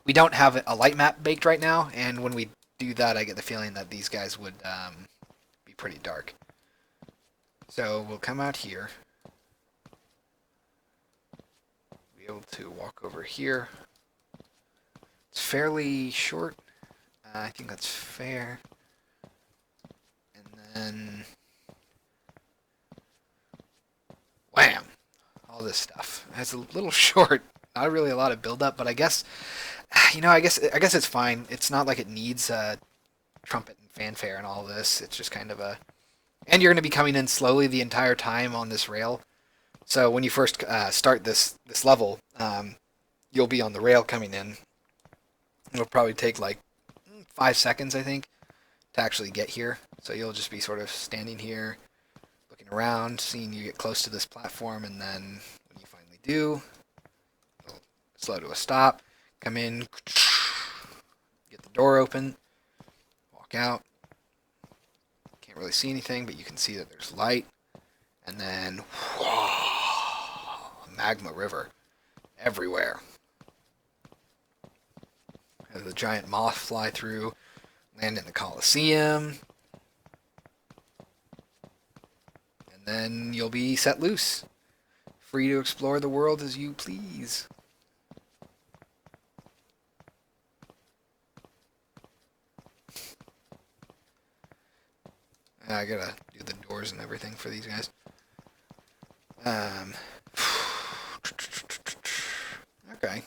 we don't have a light map baked right now, and when we do that, I get the feeling that these guys would be pretty dark. So we'll come out here. Be able to walk over here. It's fairly short. I think that's fair. And then... wham! All this stuff. It's a little short. Not really a lot of build-up, but I guess... I guess it's fine. It's not like it needs trumpet and fanfare and all this. It's just kind of a... And you're going to be coming in slowly the entire time on this rail. So when you first start this level, you'll be on the rail coming in. It'll probably take like 5 seconds, I think, to actually get here. So you'll just be sort of standing here, looking around, seeing you get close to this platform, and then when you finally do, it'll slow to a stop, come in, get the door open, walk out. Can't really see anything, but you can see that there's light, and then whoa, magma river everywhere. Have the giant moth fly through, land in the Colosseum, and then you'll be set loose, free to explore the world as you please. I gotta do the doors and everything for these guys. Okay,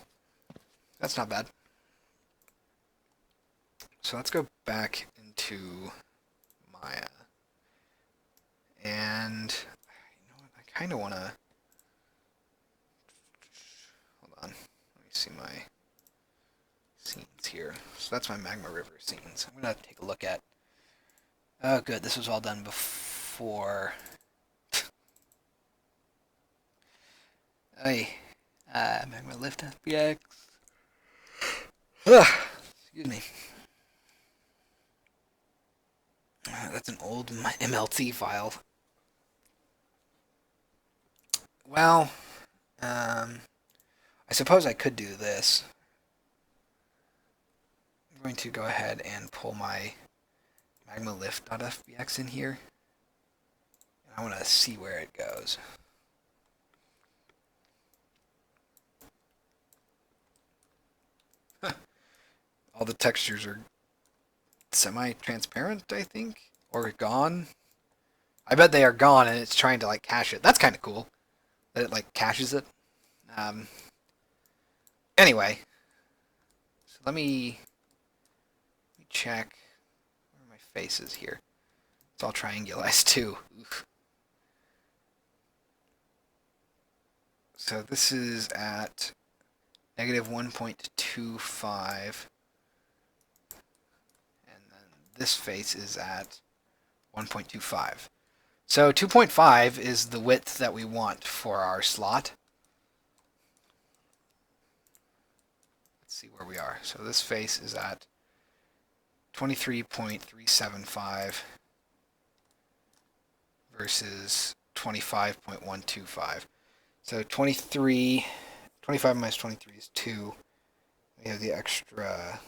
that's not bad. So let's go back into Maya. And, you know what, I kind of want to... Hold on, let me see my scenes here. So that's my Magma River scenes. I'm going to take a look at... Oh, good, this was all done before... Hey, Magma Lift FBX. Ugh, excuse me. That's an old MLT file. Well, I suppose I could do this. I'm going to go ahead and pull my magmalift.fbx in here. And I want to see where it goes. All the textures are semi-transparent, I think, or gone. I bet they are gone, and it's trying to like cache it. That's kind of cool that it like caches it. Um, anyway, so let me check where my face is here. It's all triangulized too. Oof. So this is at negative 1.25. And then this face is at 1.25. So 2.5 is the width that we want for our slot. Let's see where we are. So this face is at 23.375 versus 25.125. So 25 minus 23 is 2. We have the extra...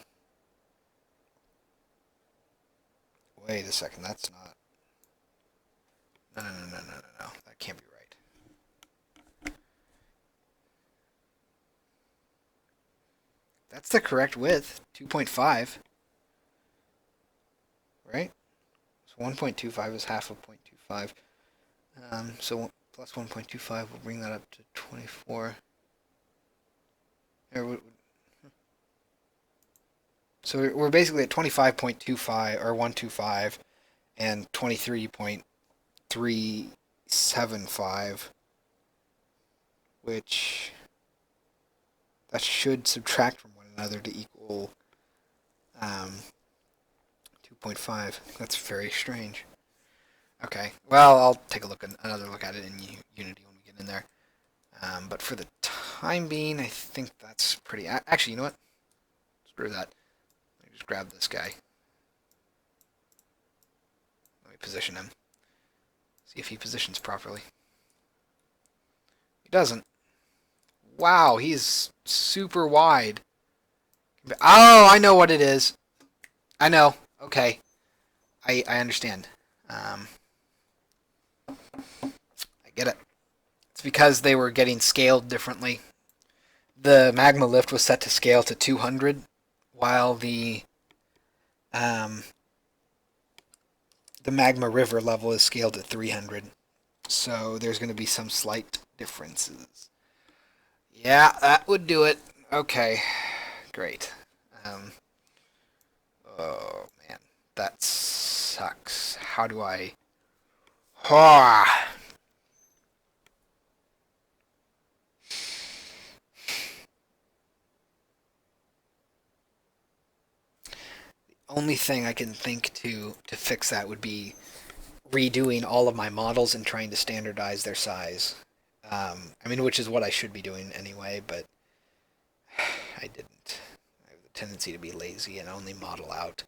Wait a second, that's not... No. That can't be right. That's the correct width, 2.5. Right? So 1.25 is half of 0.25. So plus 1.25 will bring that up to 24. So we're basically at 25.25 or 125 and 23.375, which that should subtract from one another to equal 2.5. That's very strange. Okay, well, I'll take another look at it in Unity when we get in there. But for the time being, I think that's pretty... Actually, you know what? Screw that. Let me just grab this guy. Let me position him. See if he positions properly. He doesn't. Wow, he's super wide. Oh, I know what it is. I know. Okay. I understand. I get it. It's because they were getting scaled differently. The magma lift was set to scale to 200, while the magma river level is scaled to 300. So there's going to be some slight differences. Yeah, that would do it. Okay, great. Oh man, that sucks. How do I? Only thing I can think to fix that would be redoing all of my models and trying to standardize their size. I mean, which is what I should be doing anyway, but I didn't. I have a tendency to be lazy and only model out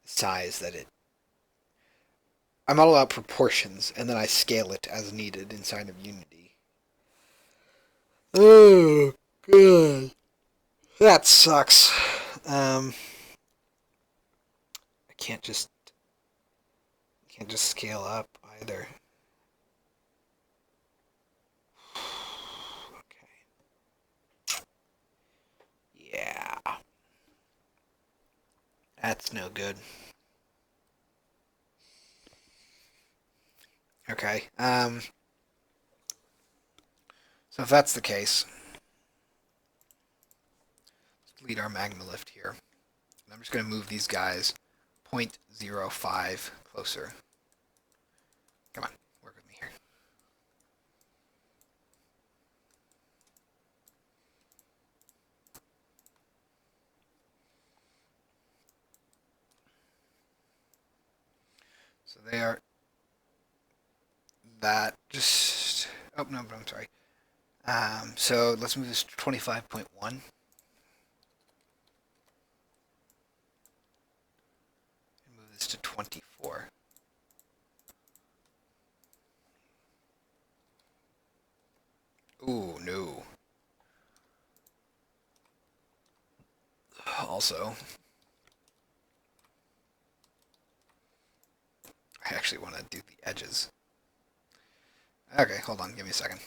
the size that it. I model out proportions and then I scale it as needed inside of Unity. Oh, good. That sucks. I can't just scale up either. Okay. Yeah. That's no good. Okay. So if that's the case, let's delete our magma lift here. And I'm just going to move these guys 0.05 closer. Come on, work with me here. So they are that just... Oh, no, but I'm sorry. So let's move this to 25.1. Move this to 24. Ooh, no. Also, I actually want to do the edges. Okay, hold on, give me a second.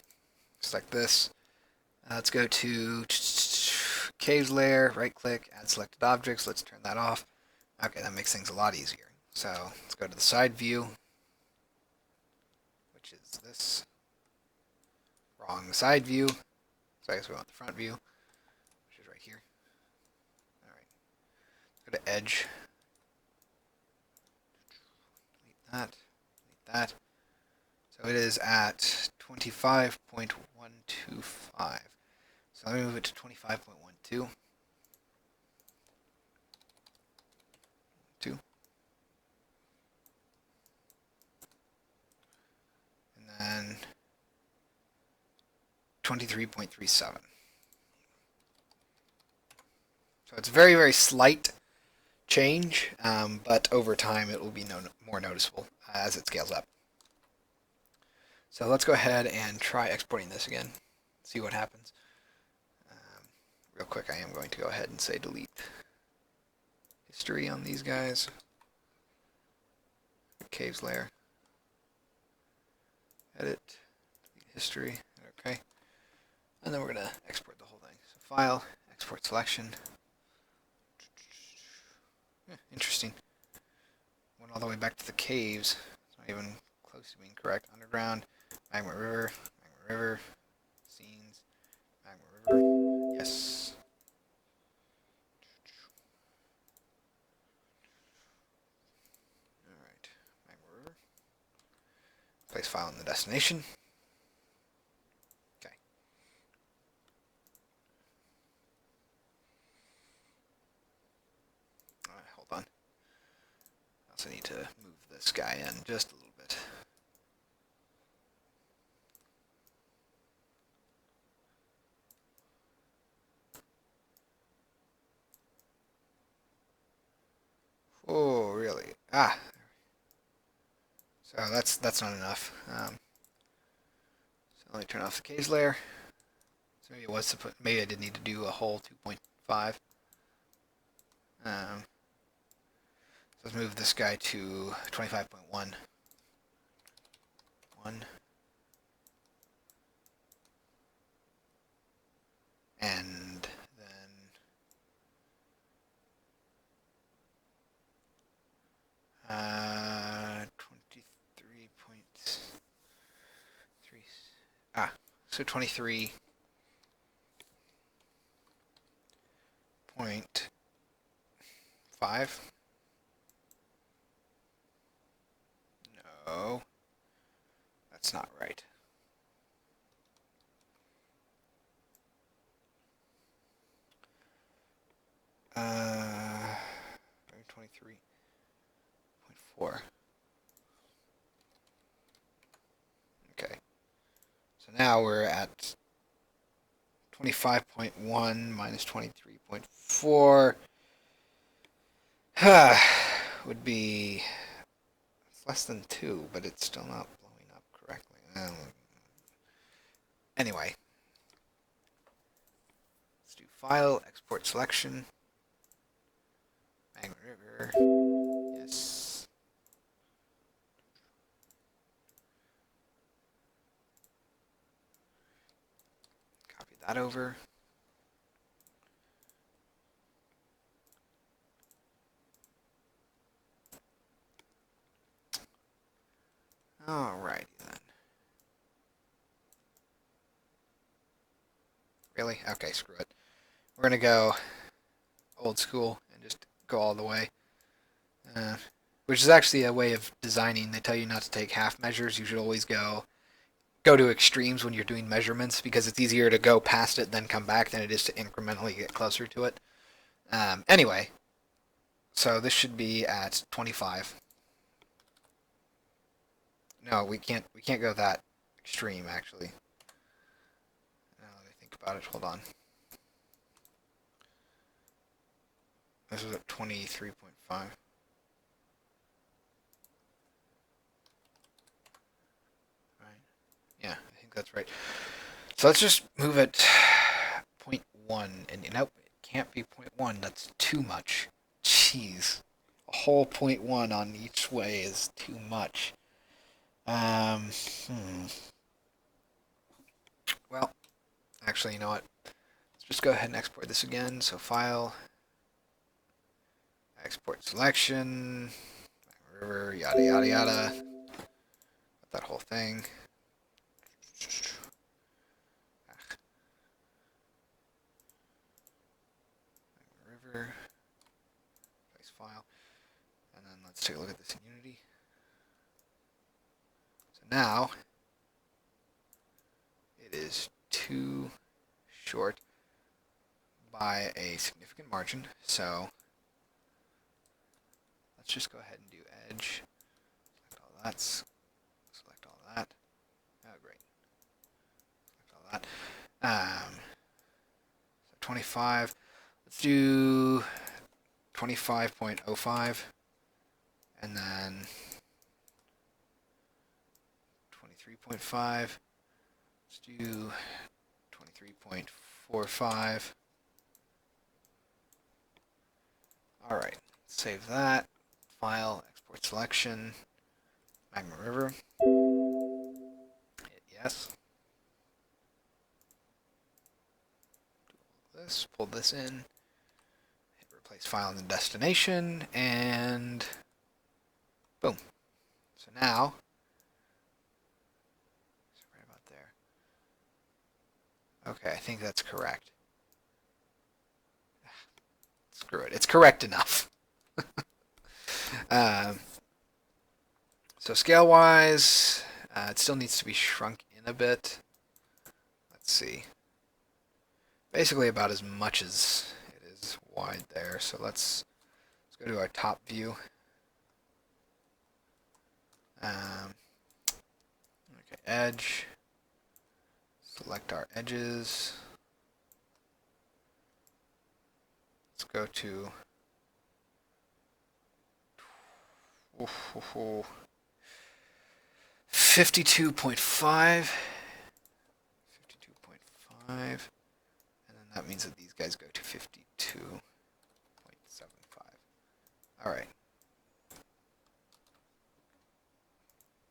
Select this. Let's go to caves layer, right click, add selected objects. Let's turn that off. Okay, that makes things a lot easier. So let's go to the side view, which is this. Wrong side view. So I guess we want the front view, which is right here. Alright. Let's go to edge. Delete that. Delete that. So it is at 25.125. So let me move it to 25.12. 2. And then 23.37. So it's very, very slight change, but over time it will be more noticeable as it scales up. So let's go ahead and try exporting this again, see what happens. Real quick, I am going to go ahead and say delete history on these guys. Caves layer. Edit, delete history, okay. And then we're going to export the whole thing. So file, export selection. Interesting. Went all the way back to the caves. It's not even close to being correct. Underground, magma river, scenes, magma river. Yes. Alright, magma river. Place file in the destination. Okay. Alright, hold on. I also need to move this guy in just a little bit. Oh, really? Ah. So that's not enough. So let me turn off the caves layer. So maybe it was to put. Maybe I did need to do a whole 2.5. So let's move this guy to 25.1. 1. And then 23.3. So 23.5. No, that's not right. Uh, 23.4. Okay. So now we're at 25.1 minus 23.4 would be, it's less than 2, but it's still not blowing up correctly. Anyway, let's do file, export selection, magma river, yes. Copy that over. Alrighty then. Really? Okay, screw it. We're gonna go old school and just go all the way. Which is actually a way of designing. They tell you not to take half measures. You should always go to extremes when you're doing measurements because it's easier to go past it then come back than it is to incrementally get closer to it. Anyway, so this should be at 25. No, we can't go that extreme actually. about it. Hold on. This was at 23.5. Right. Yeah, I think that's right. So let's just move it 0.1. And nope, it can't be 0.1. That's too much. Jeez. A whole 0.1 on each way is too much. Well, actually, you know what? Let's just go ahead and export this again. So file, export selection, river, yada yada yada. That whole thing. River, place file, and then let's take a look at this in Unity. So now it is too short by a significant margin. So let's just go ahead and do edge. Select all that. Select all that. Oh, great. Select all that. So 25. Let's do 25.05. And then 23.5. Let's do 23.45. All right, save that. File, export selection, Magma River. Hit yes. Do all this, pull this in, hit replace file in the destination, and boom. So now, right about there. Okay, I think that's correct. Screw it, it's correct enough. So scale-wise, it still needs to be shrunk in a bit. Let's see. Basically about as much as it is wide there. So let's go to our top view. Okay, edge. Select our edges. Let's go to 52.5. 52.5. And then that means that these guys go to 52.75. Alright.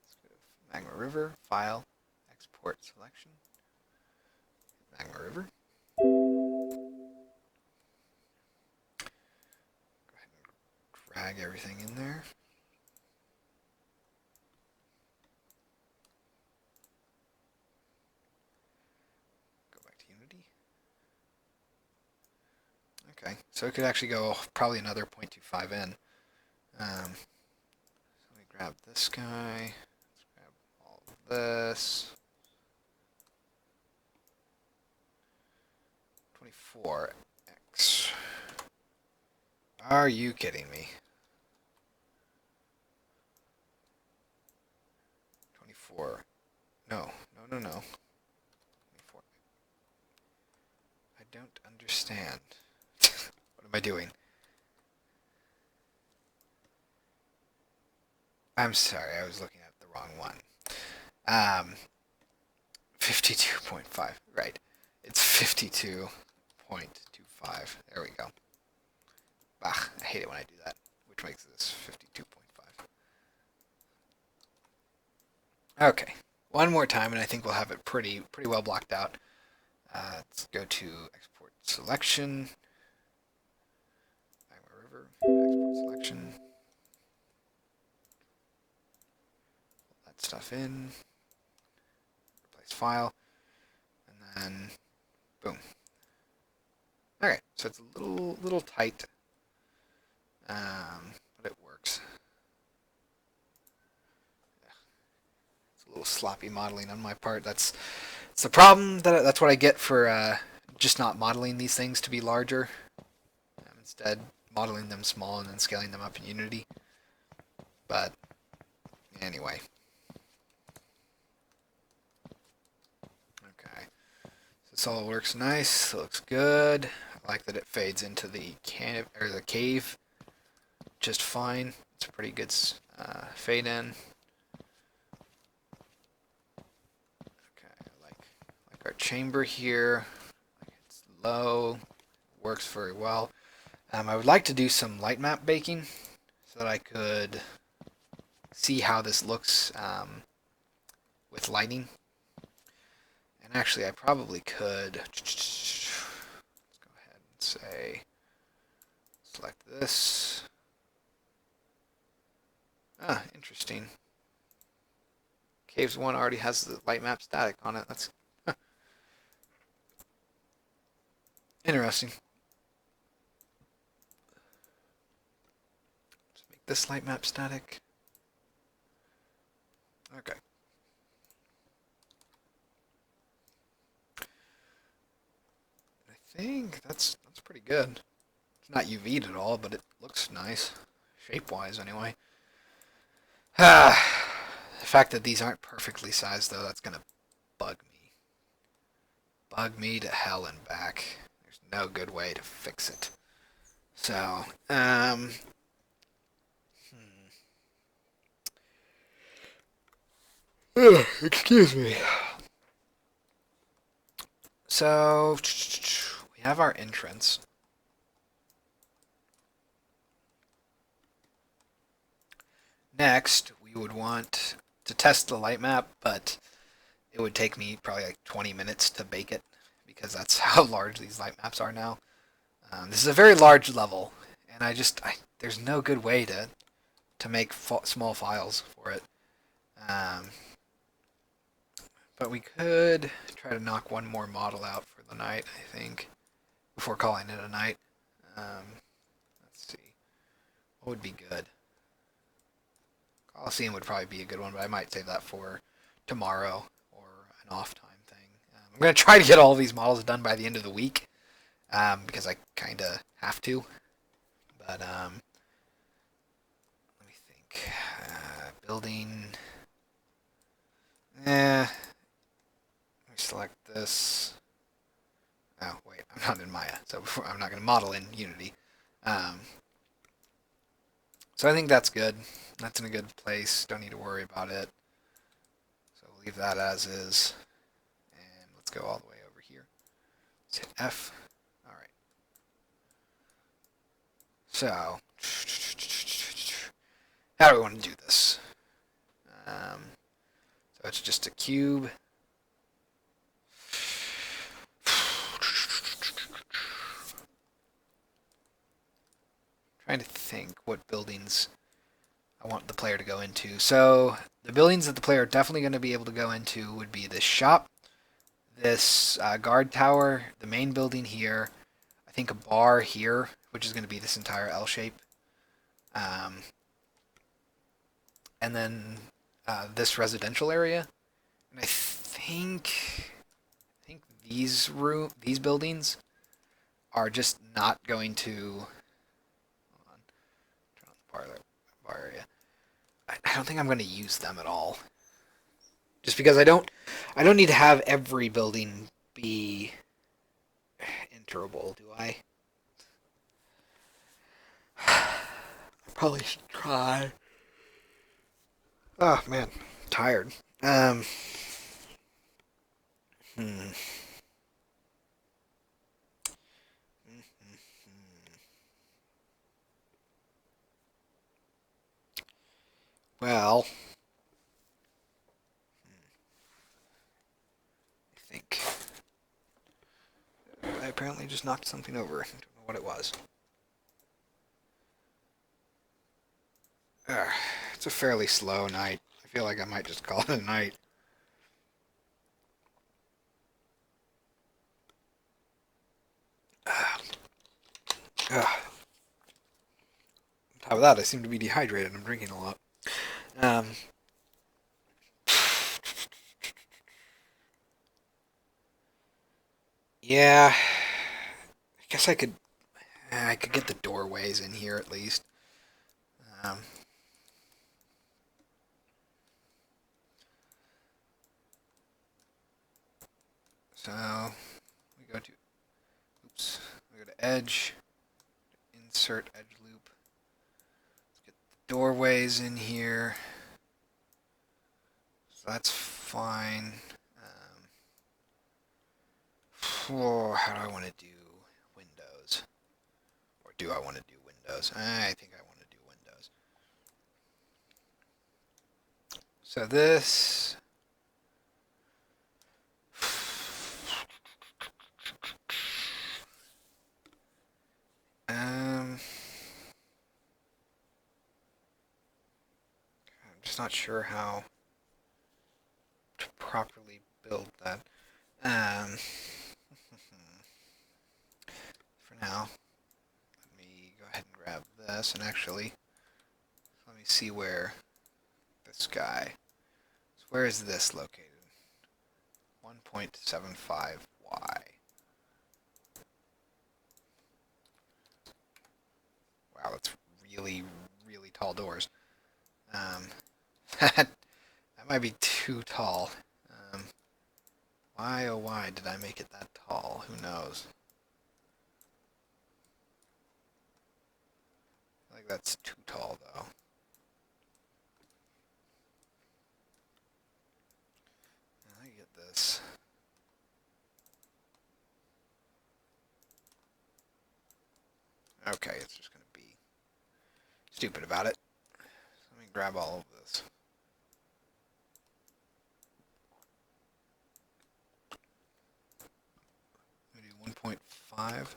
Let's go to Magma River, File, Export Selection. Magma River. Go ahead and drag everything in there. Okay, so it could actually go probably another 0.25 in. So let me grab this guy. Let's grab all of this. 24x. Are you kidding me? 24. No. 24. I don't understand. What am I doing? I'm sorry, I was looking at the wrong one. 52.5, right. It's 52.25. There we go. Bah, I hate it when I do that, which makes this 52.5. Okay, one more time, and I think we'll have it pretty well blocked out. Let's go to export selection. Magma River, export selection. Pull that stuff in. Replace file, and then boom. Okay, so it's a little tight, but it works. It's a little sloppy modeling on my part. It's the problem. That's what I get for just not modeling these things to be larger. Instead, modeling them small and then scaling them up in Unity. But anyway. Okay. So This all works nice. It looks good. I like that it fades into the cave just fine. It's a pretty good fade in. Okay, like our chamber here. It's low. Works very well. I would like to do some light map baking so that I could see how this looks with lighting. And actually, I probably could. Let's go ahead and say, select this. Ah, interesting. Caves 1 already has the light map static on it. That's interesting. Let's make this light map static. Okay. I think that's pretty good. It's not UV'd at all, but it looks nice. Shape-wise, anyway. The fact that these aren't perfectly sized, though, that's going to bug me. Bug me to hell and back. There's no good way to fix it. So, excuse me. So, we have our entrance. Next, we would want to test the light map, but it would take me probably like 20 minutes to bake it because that's how large these light maps are now. This is a very large level, and there's no good way to make small files for it. But we could try to knock one more model out for the night, I think, before calling it a night. Let's see. What would be good? Coliseum would probably be a good one, but I might save that for tomorrow or an off time thing. I'm going to try to get all these models done by the end of the week because I kind of have to. But let me think. Building. Let me select this. Oh, wait, I'm not in Maya, so I'm not going to model in Unity. So I think that's good. That's in a good place. Don't need to worry about it. So we'll leave that as is. And let's go all the way over here. Let's hit F. All right. So, how do we want to do this? So it's just a cube. Trying to think what buildings I want the player to go into. So the buildings that the player are definitely going to be able to go into would be this shop, this guard tower, the main building here, I think a bar here, which is going to be this entire L shape, and then this residential area. And I think these buildings are just not going to. Hold on, turn on the bar area. I don't think I'm going to use them at all. Just because I don't need to have every building be enterable, do I? I probably should try. Oh man, tired. Hmm. Well, I think I apparently just knocked something over. I don't know what it was. It's a fairly slow night. I feel like I might just call it a night. On top of that, I seem to be dehydrated. I'm drinking a lot. Um, yeah, I guess I could. I could get the doorways in here at least. Um, so go to, oops, we go to edge, insert edge loop. Let's get the doorways in here. So that's fine. How do I want to do windows? Or do I want to do windows? I think I want to do windows. So this... I'm just not sure how to properly build that. For now, let me go ahead and grab this, and actually, let me see where this guy, so where is this located? 1.75y. Wow, that's really, really tall doors. That might be too tall. Why, oh why did I make it that tall? Who knows? I think that's too tall, though. I get this. Okay, it's just going to be stupid about it. So let me grab all of this. I'm going to do 1.5.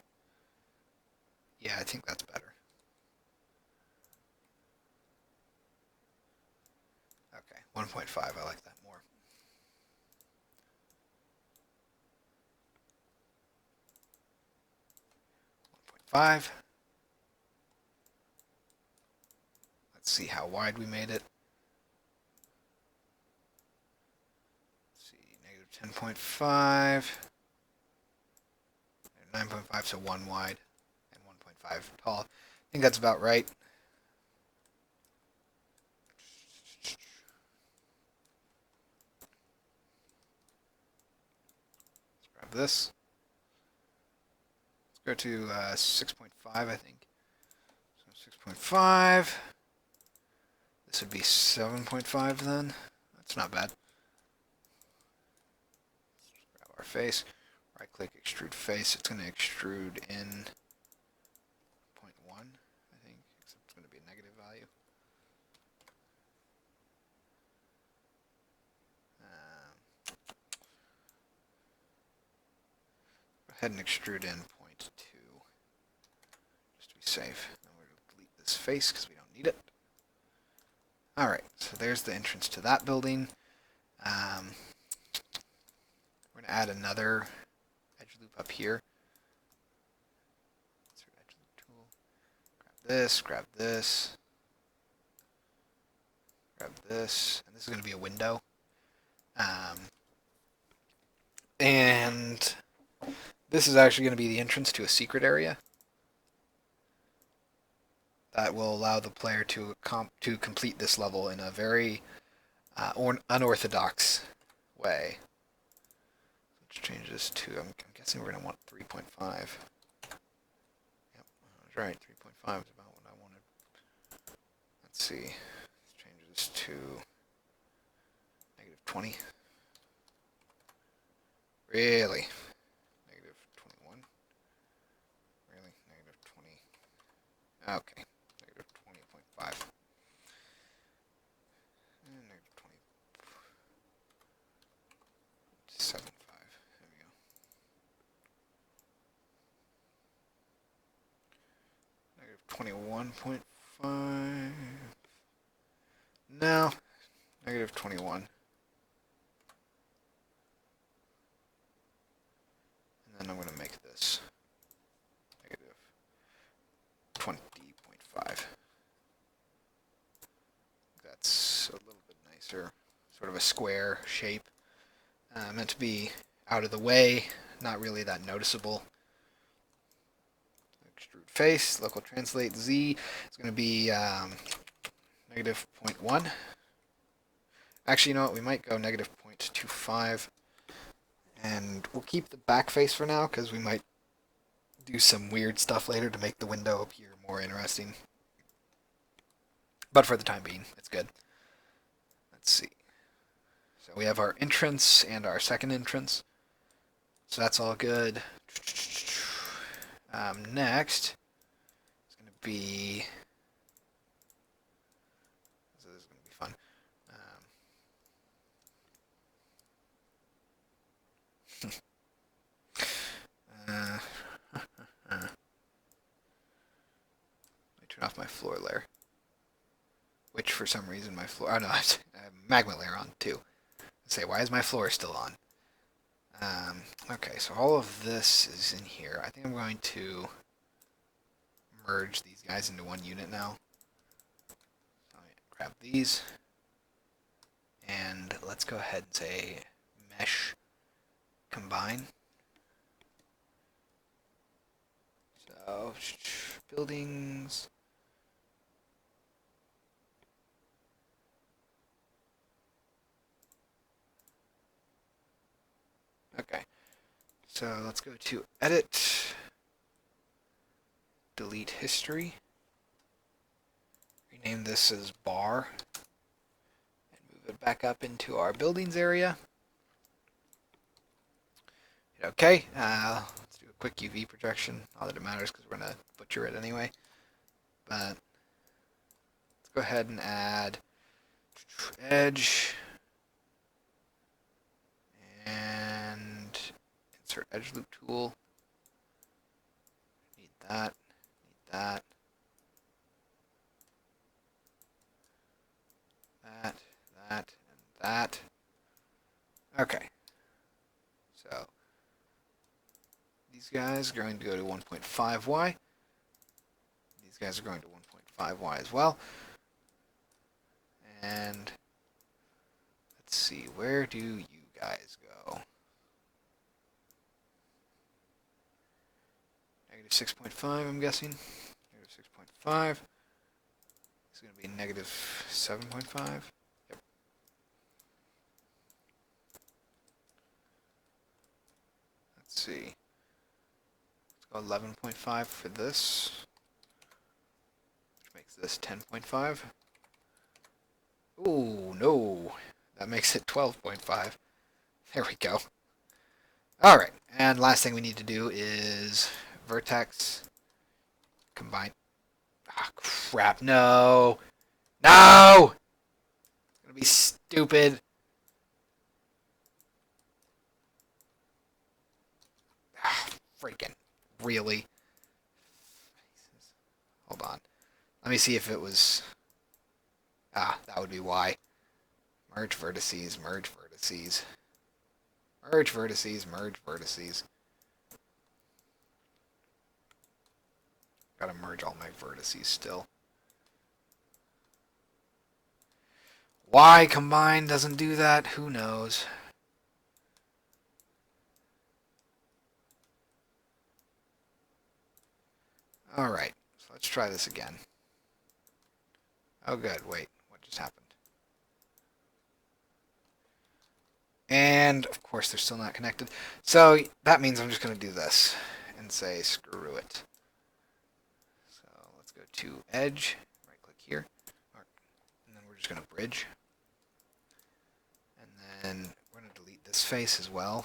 Yeah, I think that's better. Okay, 1.5, I like that more. 1.5. Let's see how wide we made it. Let's see, negative 10.5. 9.5, so 1 wide and 1.5 tall. I think that's about right. Let's grab this. Let's go to 6.5, I think. So 6.5. This would be 7.5 then. That's not bad. Let's grab our face. Right click, extrude face. It's going to extrude in 0.1, I think, except it's going to be a negative value. Go ahead and extrude in 0.2, just to be safe. Then we're going to delete this face because we don't need it. Alright, so there's the entrance to that building. We're going to add another edge loop up here. Insert edge loop tool. Grab this, grab this, and this is going to be a window. And this is actually going to be the entrance to a secret area that will allow the player to complete this level in a very unorthodox way. Let's change this to, I'm guessing we're going to want 3.5. Yep, I was right, 3.5 is about what I wanted. Let's see, let's change this to negative 20. Really? Negative 21? Really? Negative 20. Okay. Negative 20.5. And negative 20.75. There we go. Negative 21.5. No. Negative 21. And then I'm going to make this negative 20.5. That's a little bit nicer. Sort of a square shape. Meant to be out of the way, not really that noticeable. Extrude face, local translate Z. It's going to be negative 0.1. Actually, you know what? We might go negative 0.25. And we'll keep the back face for now because we might do some weird stuff later to make the window appear more interesting. But for the time being, it's good. Let's see. So we have our entrance and our second entrance. So that's all good. Next, it's going to be... This is going to be fun. Let me turn off my floor layer. Which, for some reason, my floor... Oh, no, I have magma layer on, too. Let's say, why is my floor still on? Okay, so all of this is in here. I think I'm going to merge these guys into one unit now. So grab these. And let's go ahead and say mesh combine. So, buildings. Okay, so let's go to edit, delete history, rename this as bar, and move it back up into our buildings area. Okay, let's do a quick UV projection. Not that it matters because we're going to butcher it anyway. But let's go ahead and add edge. And insert edge loop tool. Need that. Need that. That. That. And that. Okay. So these guys are going to go to 1.5y. These guys are going to 1.5y as well. And let's see, where do you guys go? Negative 6.5, I'm guessing. Negative 6.5. It's going to be negative 7.5. Yep. Let's see. Let's go 11.5 for this, which makes this 10.5. Ooh, no. That makes it 12.5. There we go. Alright, and last thing we need to do is vertex combine. Ah, crap, no! No! It's gonna be stupid. Ah, freaking. Really? Hold on. Let me see if it was... Ah, that would be why. Merge vertices, merge vertices. Merge vertices, merge vertices. Gotta merge all my vertices still. Why combine doesn't do that? Who knows? Alright, so let's try this again. Oh good, wait, what just happened? And, of course, they're still not connected. So, that means I'm just going to do this and say screw it. So, let's go to edge, right-click here, and then we're just going to bridge. And then we're going to delete this face as well.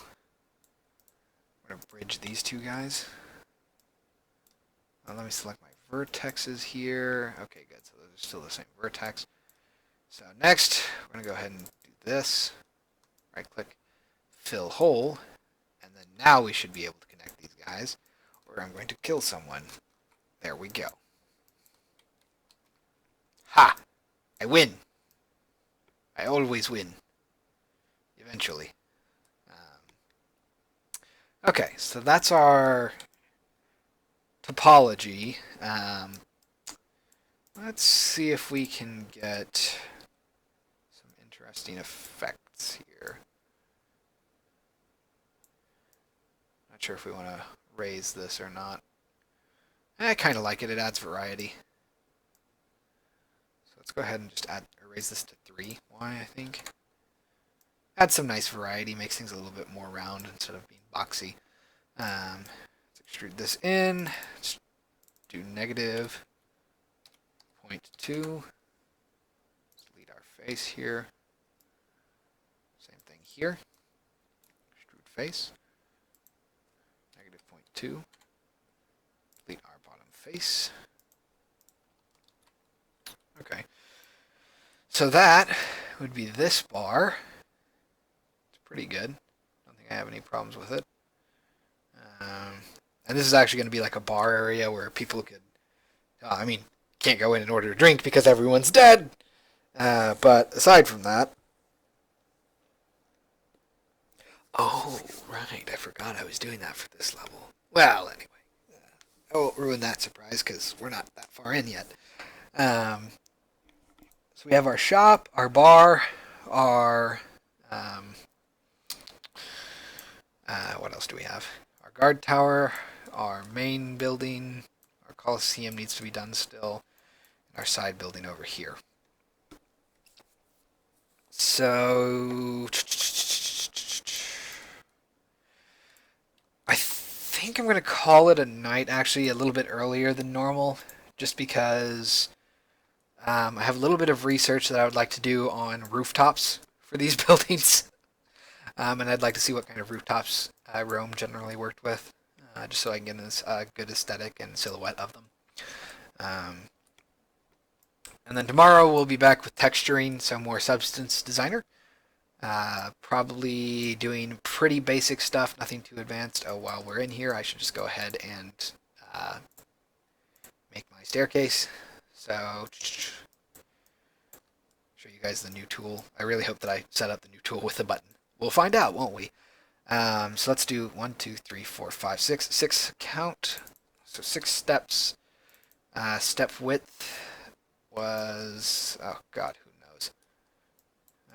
We're going to bridge these two guys. Let me select my vertexes here. Okay, good, so those are still the same vertex. So, next, we're going to go ahead and do this. Right-click, fill hole, and then now we should be able to connect these guys, or I'm going to kill someone. There we go. Ha! I win. I always win. Eventually. Okay, so that's our topology. Let's see if we can get some interesting effects here. Not sure if we want to raise this or not. I kind of like it. It adds variety. So let's go ahead and just raise this to 3y, I think. add some nice variety, makes things a little bit more round instead of being boxy. Let's extrude this in. Let's do negative 0.2. Delete our face here. Same thing here. Extrude face. Negative 0.2. Delete our bottom face. Okay. So that would be this bar. It's pretty good. I don't think I have any problems with it. And this is actually going to be like a bar area where people could, I mean, can't go in and order a drink because everyone's dead. But aside from that, oh, right, I forgot I was doing that for this level. Well, anyway, I won't ruin that surprise because we're not that far in yet. So we have our shop, our bar, our, what else do we have? Our guard tower, our main building, our Coliseum needs to be done still, and our side building over here. So I think I'm going to call it a night, actually, a little bit earlier than normal, just because I have a little bit of research that I would like to do on rooftops for these buildings. And I'd like to see what kind of rooftops Rome generally worked with, just so I can get a good aesthetic and silhouette of them. And then tomorrow we'll be back with texturing, some more Substance Designer. Probably doing pretty basic stuff, nothing too advanced. Oh, while we're in here, I should just go ahead and make my staircase. So, show you guys the new tool. I really hope that I set up the new tool with the button. We'll find out, won't we? So let's do 1, 2, 3, 4, 5, 6. 6 count. So 6 steps. Step width was, oh god, who knows?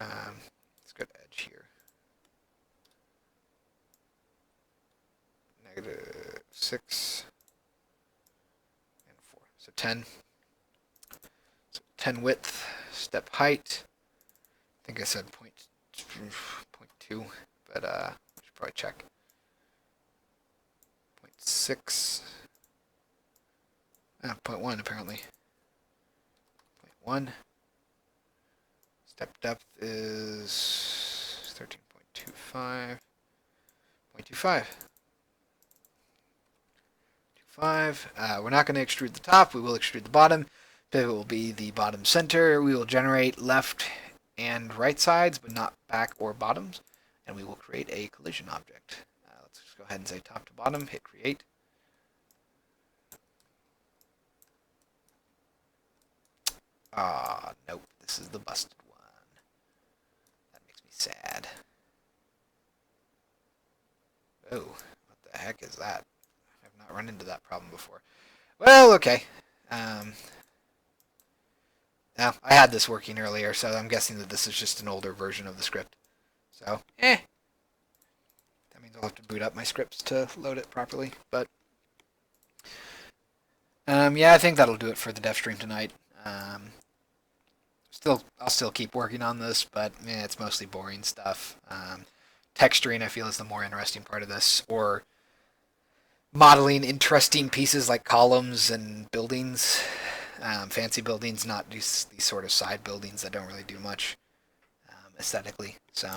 Let's go to edge here. Negative 6 and 4. So 10. So 10 width. Step height. I think I said 0.2, but I should probably check. 0.6. 0.1 apparently. 0.1. Step depth is 13.25. 0.25. 0.25. We're not going to extrude the top. We will extrude the bottom. Pivot will be the bottom center. We will generate left and right sides, but not back or bottoms. And we will create a collision object. Let's just go ahead and say top to bottom. Hit create. Nope. This is the busted one. That makes me sad. Oh, what the heck is that? I've not run into that problem before. Well, okay. Now, I had this working earlier, so I'm guessing that this is just an older version of the script. So, That means I'll have to boot up my scripts to load it properly. But, yeah, I think that'll do it for the dev stream tonight. I'll still keep working on this, but it's mostly boring stuff. Texturing, I feel, is the more interesting part of this, or modeling interesting pieces like columns and buildings, fancy buildings, not these sort of side buildings that don't really do much aesthetically. So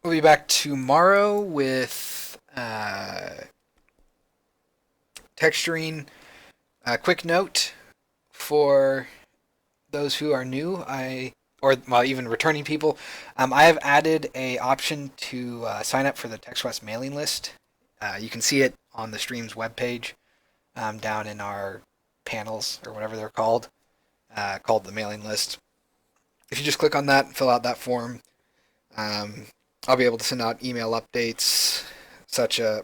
we'll be back tomorrow with texturing. Quick note for those who are new, even returning people, I have added a option to sign up for the TextQuest mailing list. You can see it on the stream's webpage, down in our panels, or whatever they're called the mailing list. If you just click on that and fill out that form, I'll be able to send out email updates,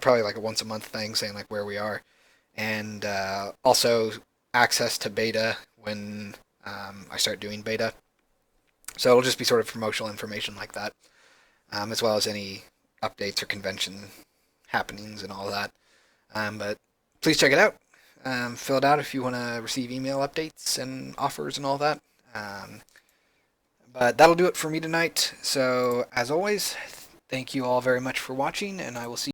probably like a once a month thing saying like where we are, and also access to beta when I start doing beta. So it'll just be sort of promotional information like that, as well as any updates or convention happenings and all that. But please check it out. Fill it out if you want to receive email updates and offers and all that. But that'll do it for me tonight. So, as always, thank you all very much for watching, and I will see